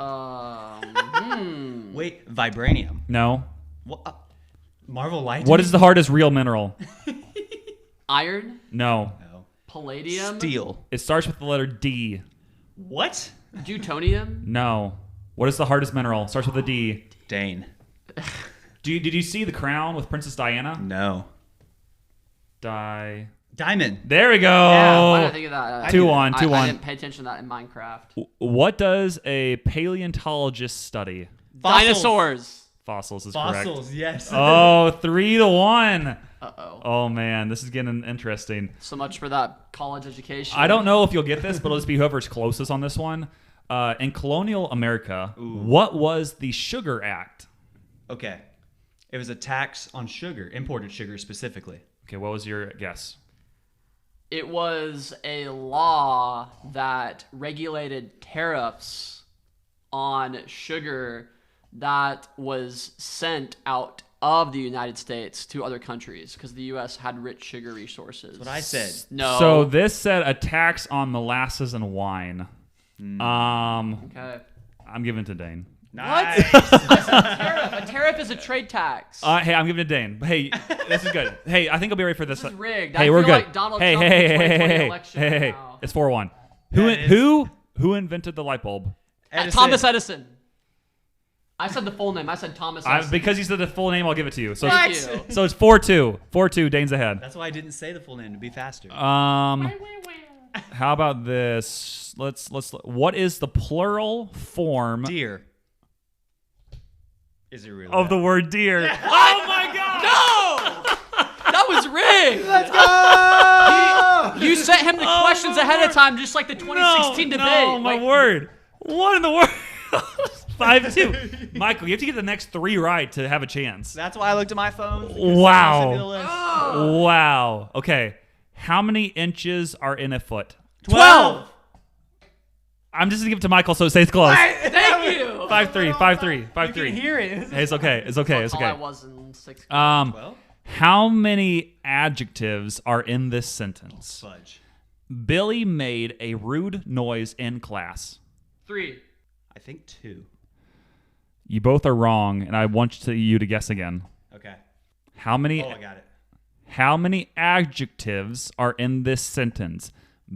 Wait, vibranium. No. What? Marvel Light? What is the hardest real mineral? Iron? No. No. Palladium? Steel. It starts with the letter D. What? Deutonium? No. What is the hardest mineral? Starts with a D. Dane. Did you see The Crown with Princess Diana? No. Diamond. There we go. Why did I think of that? 2-1, I 2-1. didn't pay attention to that in Minecraft. What does a paleontologist study? Dinosaurs. Fossils is Fossils, correct. yes. Oh, 3-1. Uh-oh. Oh man, this is getting interesting. So much for that college education. I don't know if you'll get this, but it'll just be whoever's closest on this one. In colonial America, what was the Sugar Act? Okay. It was a tax on sugar, imported sugar specifically. Okay, what was your guess? It was a law that regulated tariffs on sugar that was sent out of the United States to other countries because the U.S. had rich sugar resources. That's what I said. No. So this said a tax on molasses and wine. Okay. I'm giving it to Dane. Nice. A tariff is a trade tax. Hey, I'm giving it to Dane. Hey, this is good. Hey, I think I'll be ready for this. This is rigged. Hey, I we're feel good. like Donald hey, Trump hey, in the hey, 2020 hey, election hey, hey. now. It's 4-1. Yeah, it is. Who invented the light bulb? Thomas Edison. I said the full name. I said Thomas Edison. Because you said the full name, I'll give it to you. So, Thank it's, you. so it's 4-2. 4-2. Dane's ahead. That's why I didn't say the full name, to be faster. How about this? Let's. What is the plural form Deer. Is it really? of the word deer? Oh my God! No! That was rigged. Let's go! You sent him the questions ahead of time, just like the 2016 debate. No, my Like, word. What in the world? 5-2. Michael, you have to get the next 3 right to have a chance. That's why I looked at my phone. Wow. Wow. Okay. How many inches are in a foot? 12. I'm just gonna give it to Michael, so it stays close. Thank you. 5-3. 5-3. You 5-3. can hear it. Hey, it's okay. It's okay. It's All I okay. was in 6th grade. 12? How many adjectives are in this sentence? Fudge. Billy made a rude noise in class. 3. I think 2. You both are wrong, and I want you to guess again. Okay. How many? Oh, I got it. How many adjectives are in this sentence?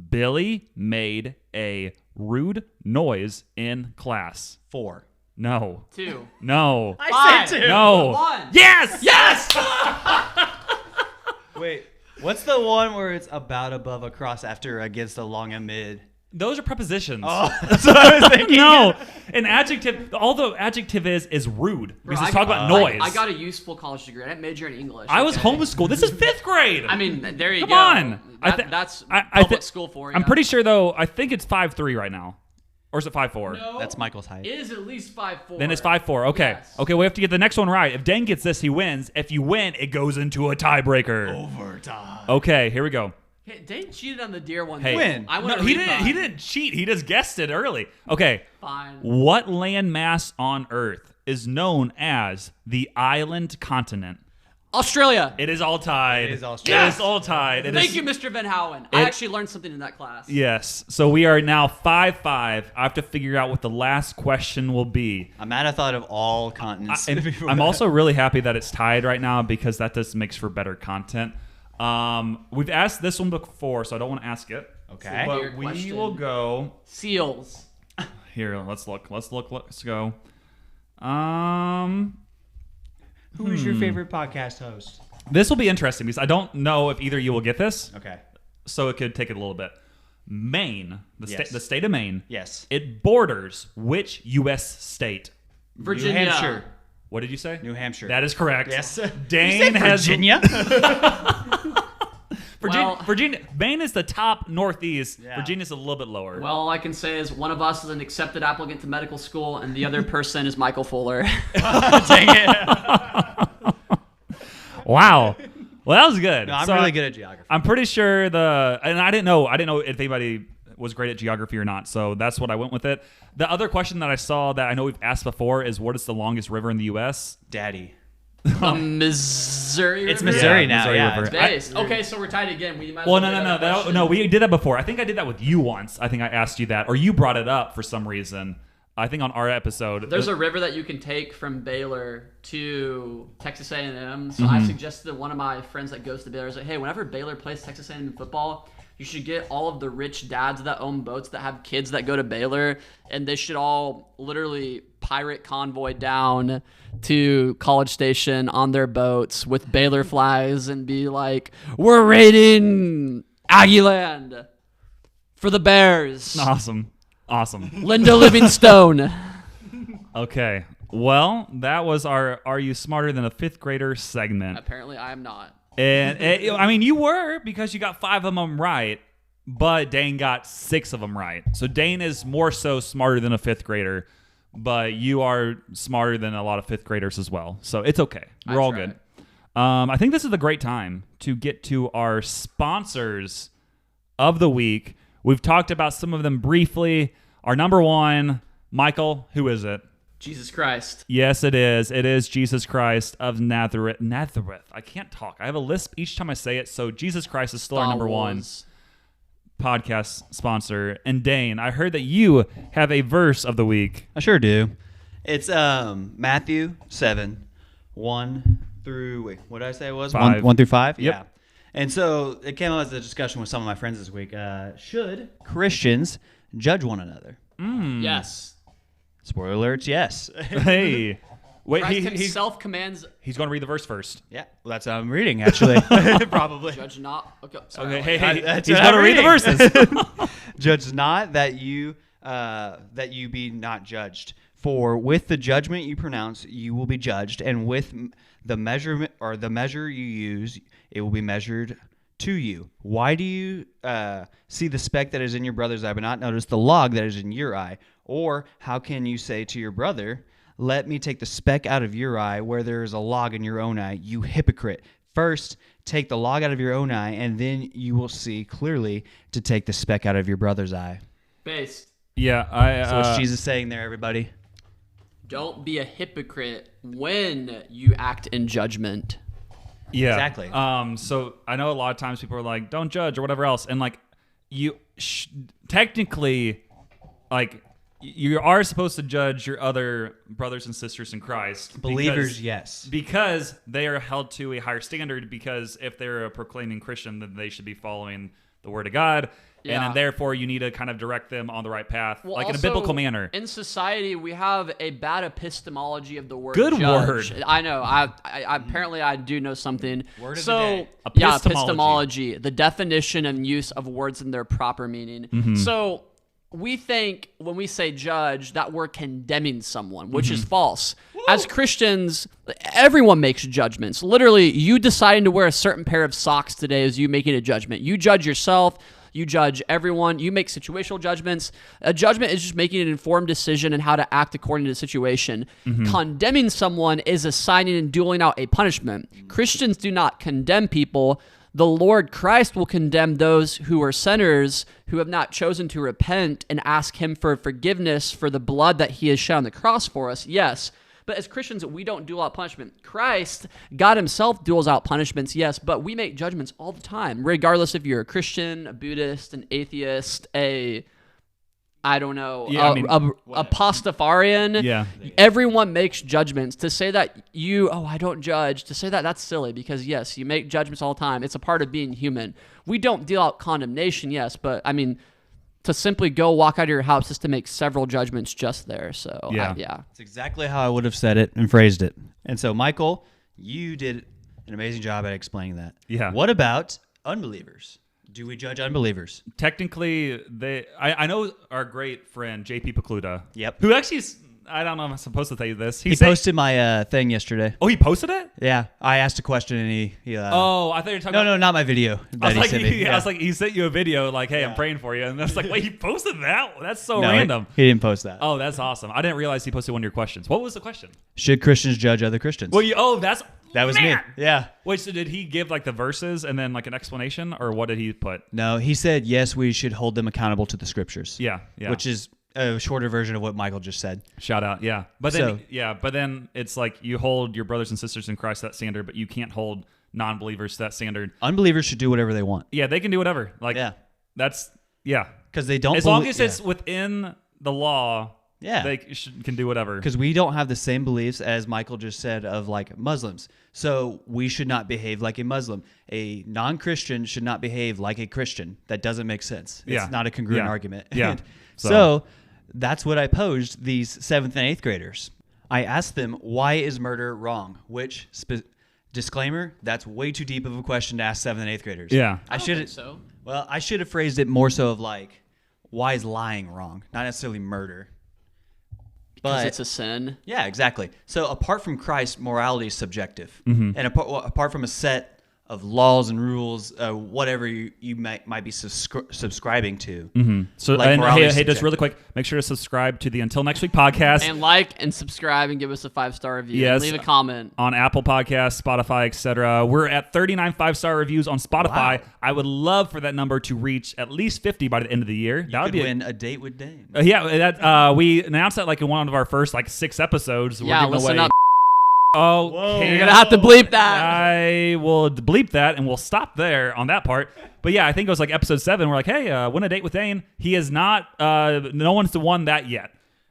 Billy made a rude noise in class. 4. No. 2. No. I said 2. No. 1. Yes. Yes. Wait, what's the one where it's about, above, across, after, against, along, amid? Those are prepositions. Oh, that's what I was thinking. No. An adjective, all the adjective is rude. Because it's talking about noise. I got a useful college degree. I didn't major in English. I was okay? homeschooled. This is 5th grade. I mean, there you Come go. on. That's I public school for you. I'm pretty sure, though, I think it's 5-3 right now. Or is it 5-4? No, That's Michael's height. It is at least 5-4. Then it's 5-4. Okay. Yes. Okay, we have to get the next one right. If Dane gets this, he wins. If you win, it goes into a tiebreaker. Overtime. Okay, here we go. Hey, Dane cheated on the deer one. Hey, Win. I no, want to he didn't cheat. He just guessed it early. Okay. Fine. What landmass on Earth is known as the island continent? Australia. It is all tied. It is Australia. It is all tied. Thank you, Mr. Van Howen. I actually learned something in that class. Yes. So we are now 5-5. I have to figure out what the last question will be. I'm mad I thought of all continents. before I'm that. also really happy that it's tied right now because that just makes for better content. We've asked this one before, so I don't want to ask it. Okay. But Weird we question. will go Seals. here. Let's look. Let's go. Who is your favorite podcast host? This will be interesting because I don't know if either of you will get this, Okay. so it could take it a little bit. Maine, Yes. the state of Maine. Yes. It borders which U.S. state? Virginia. New Hampshire. What did you say? New Hampshire. That is correct. Yes. Dane has Virginia. Virginia. Maine is the top northeast. Yeah. Virginia's a little bit lower. Well, all I can say is one of us is an accepted applicant to medical school, and the other person is Michael Fuller. Dang it. Wow. Well, that was good. No, I'm really good at geography. I'm pretty sure and I didn't know if anybody was great at geography or not, so that's what I went with it. The other question that I saw that I know we've asked before is, what is the longest river in the U.S.? Daddy. The Missouri River? It's Missouri now, Missouri yeah. River. Based. Okay, so we're tied again. We might Well, as well do that question. no, we did that before. I think I did that with you once. I think I asked you that, or you brought it up for some reason. I think on our episode. There's a river that you can take from Baylor to Texas A&M. So I suggested to one of my friends that goes to Baylor, I was like, hey, whenever Baylor plays Texas A&M in football, you should get all of the rich dads that own boats that have kids that go to Baylor, and they should all literally pirate convoy down to College Station on their boats with Baylor flags and be like, we're raiding Aggieland for the Bears. Awesome. Linda Livingstone. Okay. Well, that was our Are You Smarter Than a Fifth Grader segment. Apparently I am not. And I mean, you were, because you got 5 of them right, but Dane got 6 of them right. So Dane is more so smarter than a 5th grader, but you are smarter than a lot of 5th graders as well. So it's okay. We're all good. I think this is a great time to get to our sponsors of the week. We've talked about some of them briefly. Our number one, Michael, who is it? Jesus Christ. Yes, it is. It is Jesus Christ of Nazareth. I can't talk. I have a lisp each time I say it, so Jesus Christ is still our number one podcast sponsor. And Dane, I heard that you have a verse of the week. I sure do. It's Matthew 7, 1 through, wait, what did I say it was? 1 through 5? Yep. Yeah. And so it came up as a discussion with some of my friends this week. Should Christians judge one another? Yes. Spoiler alerts, yes. Hey. Wait, Christ himself commands. He's going to read the verse first. Yeah, well, that's how I'm reading, actually. Probably. Judge not. Okay, sorry. Okay, hey, That's he's what going to I'm read the reading. verses. Judge not that you be not judged. For with the judgment you pronounce, you will be judged, and with the measurement or the measure you use, it will be measured to you. Why do you see the speck that is in your brother's eye, but not notice the log that is in your eye? Or how can you say to your brother, let me take the speck out of your eye where there is a log in your own eye, you hypocrite? First, take the log out of your own eye, and then you will see clearly to take the speck out of your brother's eye. Based. Yeah, So what's Jesus saying there, everybody? Don't be a hypocrite when you act in judgment. Yeah, Exactly. So I know a lot of times people are like, "Don't judge" or whatever else, and like you technically, like you are supposed to judge your other brothers and sisters in Christ, Believers, yes, because they are held to a higher standard. Because if they're a proclaiming Christian, then they should be following the Word of God. Yeah. And then therefore you need to kind of direct them on the right path, Well, like in a also, biblical manner. In society, we have a bad epistemology of the word Good judge. word. I know. I apparently I do know something. Word of the so day. yeah, Epistemology. epistemology, the definition and use of words in their proper meaning. Mm-hmm. So we think when we say judge that we're condemning someone, which is false. As Christians, everyone makes judgments. Literally, you deciding to wear a certain pair of socks today is you making a judgment. You judge yourself. You judge everyone. You make situational judgments. A judgment is just making an informed decision and how to act according to the situation. Condemning someone is assigning and dueling out a punishment. Christians do not condemn people. The Lord Christ will condemn those who are sinners who have not chosen to repent and ask him for forgiveness for the blood that he has shed on the cross for us. Yes. But as Christians, we don't duel out punishment. Christ, God himself, duels out punishments, yes, but we make judgments all the time, regardless if you're a Christian, a Buddhist, an atheist, a Pastafarian. Yeah. Everyone makes judgments. To say that I don't judge, to say that, that's silly, because yes, you make judgments all the time. It's a part of being human. We don't deal out condemnation, yes, but I mean, to simply go walk out of your house is to make several judgments just there. So, Yeah. That's exactly how I would have said it and phrased it. And so, Michael, you did an amazing job at explaining that. Yeah. What about unbelievers? Do we judge unbelievers? Technically, I know our great friend JP Pecluda. Yep. Who actually I don't know if I'm supposed to tell you this. He posted my thing yesterday. Oh, he posted it? Yeah, I asked a question and he oh, I thought you were talking No, not my video. I was like, he sent you a video like, hey, I'm praying for you. And I was like, wait, he posted that? That's so random. He didn't post that. Oh, that's awesome. I didn't realize he posted one of your questions. What was the question? Should Christians judge other Christians? Well, that was me. Yeah. Wait, so did he give like the verses and then like an explanation, or what did he put? No, he said, yes, we should hold them accountable to the scriptures. Yeah. Which is a shorter version of what Michael just said. Shout out, yeah. But then it's like you hold your brothers and sisters in Christ that standard, but you can't hold non-believers to that standard. Unbelievers should do whatever they want. Yeah, they can do whatever. Like, because they don't. As long as it's within the law. Yeah, they can do whatever. Because we don't have the same beliefs as Michael just said of like Muslims. So we should not behave like a Muslim. A non-Christian should not behave like a Christian. That doesn't make sense. It's not a congruent argument. Yeah. So that's what I posed these 7th and 8th graders. I asked them, why is murder wrong? Which, disclaimer, that's way too deep of a question to ask 7th and 8th graders. Yeah. I don't think so. Well, I should have phrased it more so of like, why is lying wrong? Not necessarily murder. Because it's a sin. Yeah, exactly. So apart from Christ, morality is subjective. Mm-hmm. And apart from a set of laws and rules, whatever you might be subscribing to. Mm-hmm. So, like, hey, just really quick, make sure to subscribe to the Until Next Week podcast. And like and subscribe and give us a 5-star review. Yes. And leave a comment. On Apple Podcasts, Spotify, etc. We're at 39 5-star reviews on Spotify. Wow. I would love for that number to reach at least 50 by the end of the year. That would win a date with Dane. We announced that like in one of our first like 6 episodes. Yeah, listen up. Oh, whoa. You're gonna have to bleep that. I will bleep that, and we'll stop there on that part. But yeah, I think it was like episode 7. We're like, hey, win a date with Dane. He is not. No one's won that yet.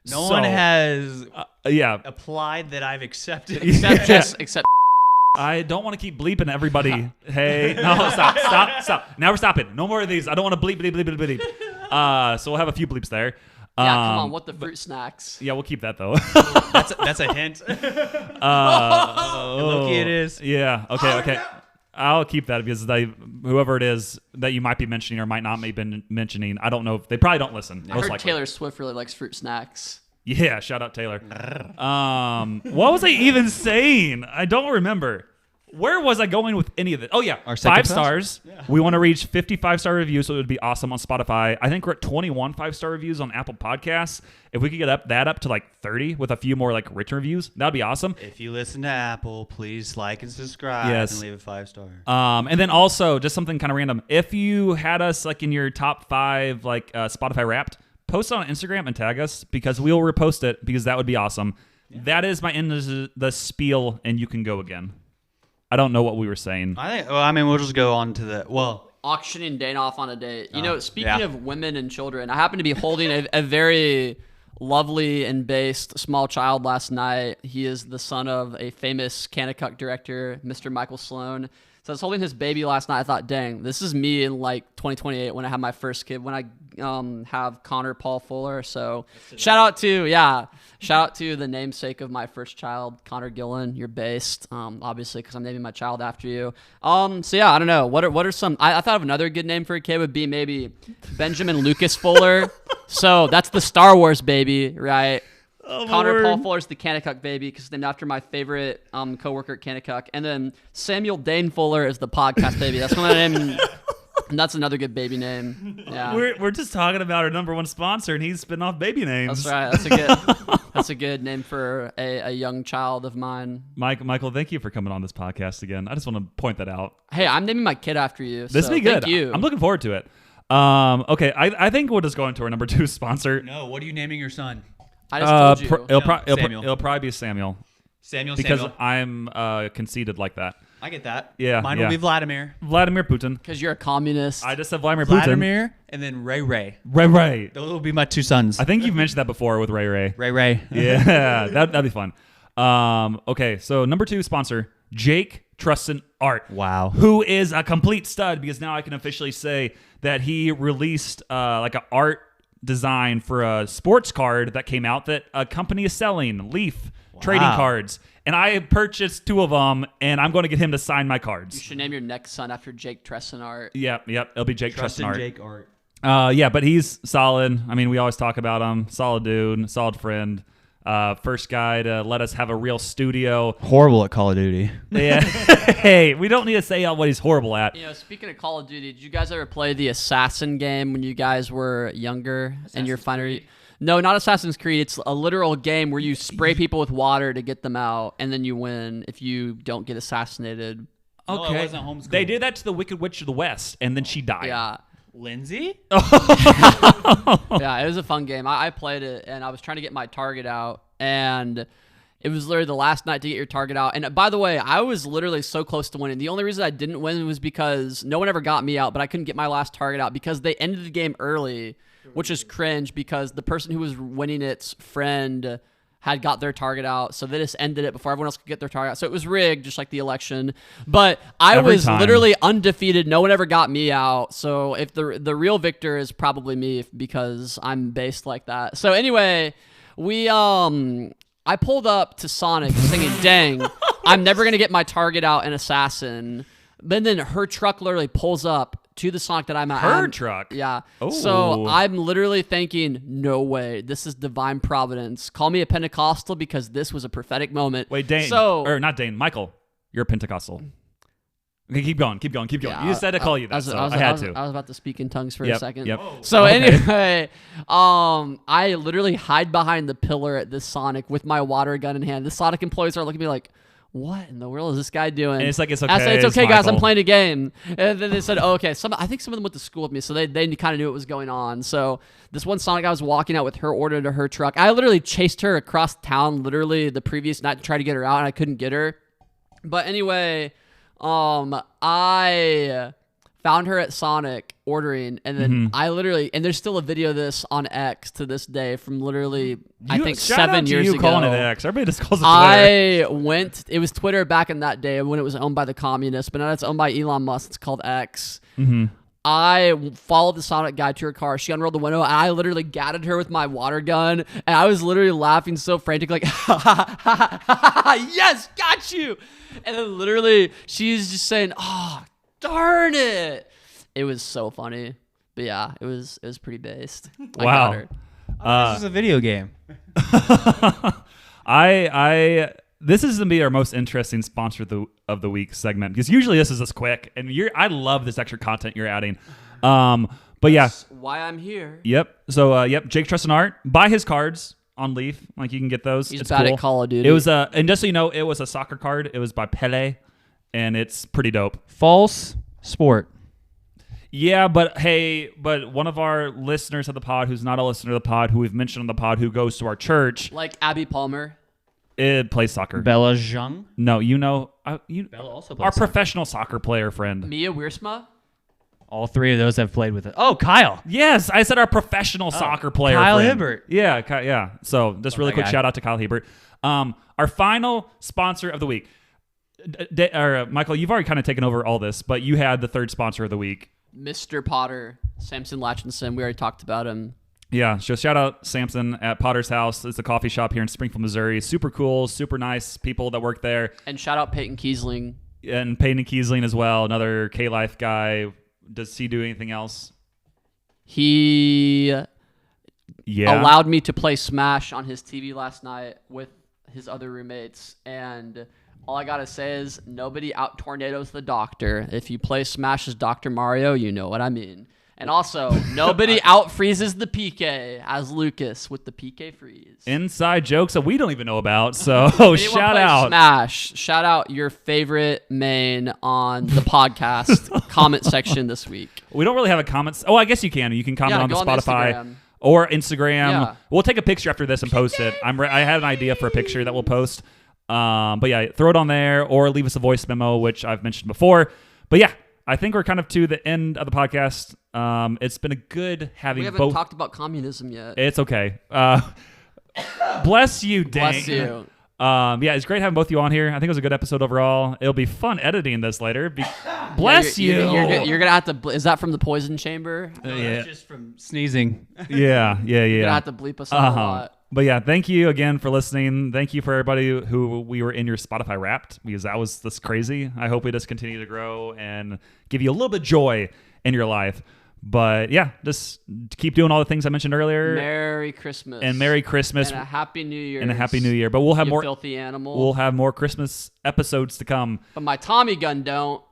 No one has. Applied that I've accepted. Except. I don't want to keep bleeping everybody. Hey, no, stop. Now we're stopping. No more of these. I don't want to bleep. So we'll have a few bleeps there. Yeah, come on. What the fruit snacks? Yeah, we'll keep that though. that's a hint. Low-key it is. Yeah. Okay. No. I'll keep that because whoever it is that you might be mentioning or might not be mentioning, I don't know if they probably don't listen. I heard Taylor Swift really likes fruit snacks. Yeah, shout out Taylor. What was I even saying? I don't remember. Where was I going with any of it? Oh, yeah. 5 stars. Yeah. We want to reach 50 5-star reviews, so it would be awesome on Spotify. I think we're at 21 5-star reviews on Apple Podcasts. If we could get that up to like 30 with a few more like written reviews, that would be awesome. If you listen to Apple, please like and subscribe and leave a 5-star. And then also, just something kind of random. If you had us like in your top 5 like Spotify Wrapped, post it on Instagram and tag us because we'll repost it because that would be awesome. Yeah. That is my end of the spiel, and you can go again. I don't know what we were saying. We'll just go on to the auctioning Dane off on a date. You know, speaking of women and children, I happen to be holding a very lovely and based small child last night. He is the son of a famous Kanakuk director, Mr. Michael Sloan. So I was holding his baby last night. I thought, dang, this is me in like 2028 when I have my first kid, when I have Connor Paul Fuller. So shout out to the namesake of my first child, Connor Gillen. You're based, obviously, because I'm naming my child after you. So yeah, I don't know. What are some? I thought of another good name for a kid would be maybe Benjamin Lucas Fuller. So that's the Star Wars baby, right? Oh, Connor Paul Fuller's the Kanakuk baby because it's named after my favorite coworker at Kanakuk. And then Samuel Dane Fuller is the podcast baby. That's one name. And that's another good baby name. Yeah. We're just talking about our number 1 sponsor, and he's spitting off baby names. That's right. That's a good name for a young child of mine. Michael, thank you for coming on this podcast again. I just want to point that out. Hey, I'm naming my kid after you. This will be good. Thank you. I'm looking forward to it. Okay, I think we'll just go into our number 2 sponsor. No, what are you naming your son? I just told you. It'll probably be Samuel. Because I'm conceited like that. I get that. Yeah. Mine will be Vladimir. Vladimir Putin. Because you're a communist. I just said Vladimir Putin. Vladimir and then Ray. Ray. Those will be my 2 sons. I think you've mentioned that before with Ray. Ray. Yeah, that'd be fun. Okay, so number 2 sponsor, Jake Trustin Art. Wow. Who is a complete stud because now I can officially say that he released like an art design for a sports card that came out that a company is selling, Leaf trading cards. And I purchased 2 of them, and I'm going to get him to sign my cards. You should name your next son after Jake Trustin Art. Yep. It'll be Jake Trustin Art. Jake Art. Yeah, but he's solid. I mean, we always talk about him. Solid dude, solid friend. First guy to let us have a real studio. Horrible at Call of Duty. Yeah. Hey, we don't need to say what he's horrible at. Speaking of Call of Duty, did you guys ever play the Assassin game when you guys were younger and you're finding? No, not Assassin's Creed. It's a literal game where you spray people with water to get them out, and then you win if you don't get assassinated. Okay. No, it wasn't homeschooled. They did that to the Wicked Witch of the West, and then she died. Yeah. Lindsay? Yeah, it was a fun game. I played it, and I was trying to get my target out, and it was literally the last night to get your target out. And by the way, I was literally so close to winning. The only reason I didn't win was because no one ever got me out, but I couldn't get my last target out because they ended the game early, which is cringe because the person who was winning it's friend had got their target out, so they just ended it before everyone else could get their target out. So it was rigged, just like the election. But I was literally undefeated. No one ever got me out. So if the real victor is probably me because I'm based like that. So anyway, I pulled up to Sonic singing, "Dang, I'm never gonna get my target out in Assassin." But then her truck literally pulls up to the Sonic that I'm at. Her truck? Yeah. Oh. So I'm literally thinking, no way, this is divine providence. Call me a Pentecostal because this was a prophetic moment. Wait, Dane, or not Dane, Michael, you're a Pentecostal. Okay, keep going. Yeah, you said to call you that, so I had to. I was about to speak in tongues for a second. Yep. So anyway, I literally hide behind the pillar at this Sonic with my water gun in hand. The Sonic employees are looking at me like, what in the world is this guy doing? And it's like, it's okay. I said, it's okay, guys. Michael. I'm playing a game. And then they said, oh, okay. I think some of them went to school with me, so they kind of knew what was going on. So this one Sonic guy was walking out with her order to her truck. I literally chased her across town literally the previous night to try to get her out, and I couldn't get her. But anyway, I found her at Sonic ordering, and then I literally, and there's still a video of this on X to this day from literally, I think 7 years ago. Calling it X. Everybody just calls it Twitter. It was Twitter back in that day when it was owned by the communists, but now it's owned by Elon Musk. It's called X. Mm-hmm. I followed the Sonic guy to her car. She unrolled the window, and I literally gatted her with my water gun, and I was literally laughing so frantic, like, yes, got you! And then literally, she's just saying, oh, darn it! It was so funny. But yeah, it was pretty based. I got her. This is a video game. This is gonna be our most interesting sponsor of the week segment because usually this is just quick, and I love this extra content you're adding. But yeah, that's why I'm here. Yep. So Jake Trust and Art. Buy his cards on Leaf. Like you can get those. He's it's bad cool. at Call of Duty. It was and just so you know, it was a soccer card. It was by Pele, and it's pretty dope. False sport. Yeah, but one of our listeners of the pod, who's not a listener of the pod, who we've mentioned on the pod, who goes to our church, like Abby Palmer. It plays soccer. Bella Zhang? No, you know, Bella also plays our soccer. professional soccer player friend. Mia Wiersma? All three of those have played with it. Oh, Kyle. Yes, I said our professional soccer player Kyle friend. Hibbert. Yeah, yeah. So just really quick shout out to Kyle Hibbert. Our final sponsor of the week. Michael, you've already kind of taken over all this, but you had the third sponsor of the week. Mr. Potter, Samson Latchinson. We already talked about him. Yeah, so shout out Samson at Potter's House. It's a coffee shop here in Springfield, Missouri. Super cool, super nice people that work there. And shout out Peyton Kiesling. And Peyton Kiesling as well, another K-Life guy. Does he do anything else? He allowed me to play Smash on his TV last night with his other roommates, and all I gotta say is nobody out tornadoes the Doctor. If you play Smash as Dr. Mario, you know what I mean. And also, nobody out freezes the PK as Lucas with the PK freeze. Inside jokes that we don't even know about. So shout out Smash. Shout out your favorite main on the podcast comment section this week. We don't really have a comment. Oh, I guess you can. You can comment on the Spotify. Instagram. Or Instagram. Yeah. We'll take a picture after this and post it. I had an idea for a picture that we'll post. But yeah, throw it on there or leave us a voice memo, which I've mentioned before. But yeah, I think we're kind of to the end of the podcast. It's been a good having both. We haven't talked about communism yet. It's okay. Bless you, Dane. Bless you. Yeah, it's great having both of you on here. I think it was a good episode overall. It'll be fun editing this later. Bless you. You're gonna have to. Is that from the poison chamber? Yeah, That's just from sneezing. Yeah. You're gonna have to bleep us out a lot. But yeah, thank you again for listening. Thank you for everybody who we were in your Spotify Wrapped, because that was this crazy. I hope we just continue to grow and give you a little bit of joy in your life. But yeah, just keep doing all the things I mentioned earlier. Merry Christmas. And Merry Christmas. And a Happy New Year. And a Happy New Year. But we'll have more filthy animal. We'll have more Christmas episodes to come. But my Tommy gun don't.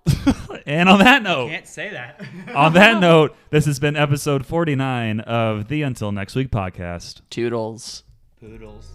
And on that note. Can't say that. On that note, this has been episode 49 of the Until Next Week podcast. Toodles. Poodles.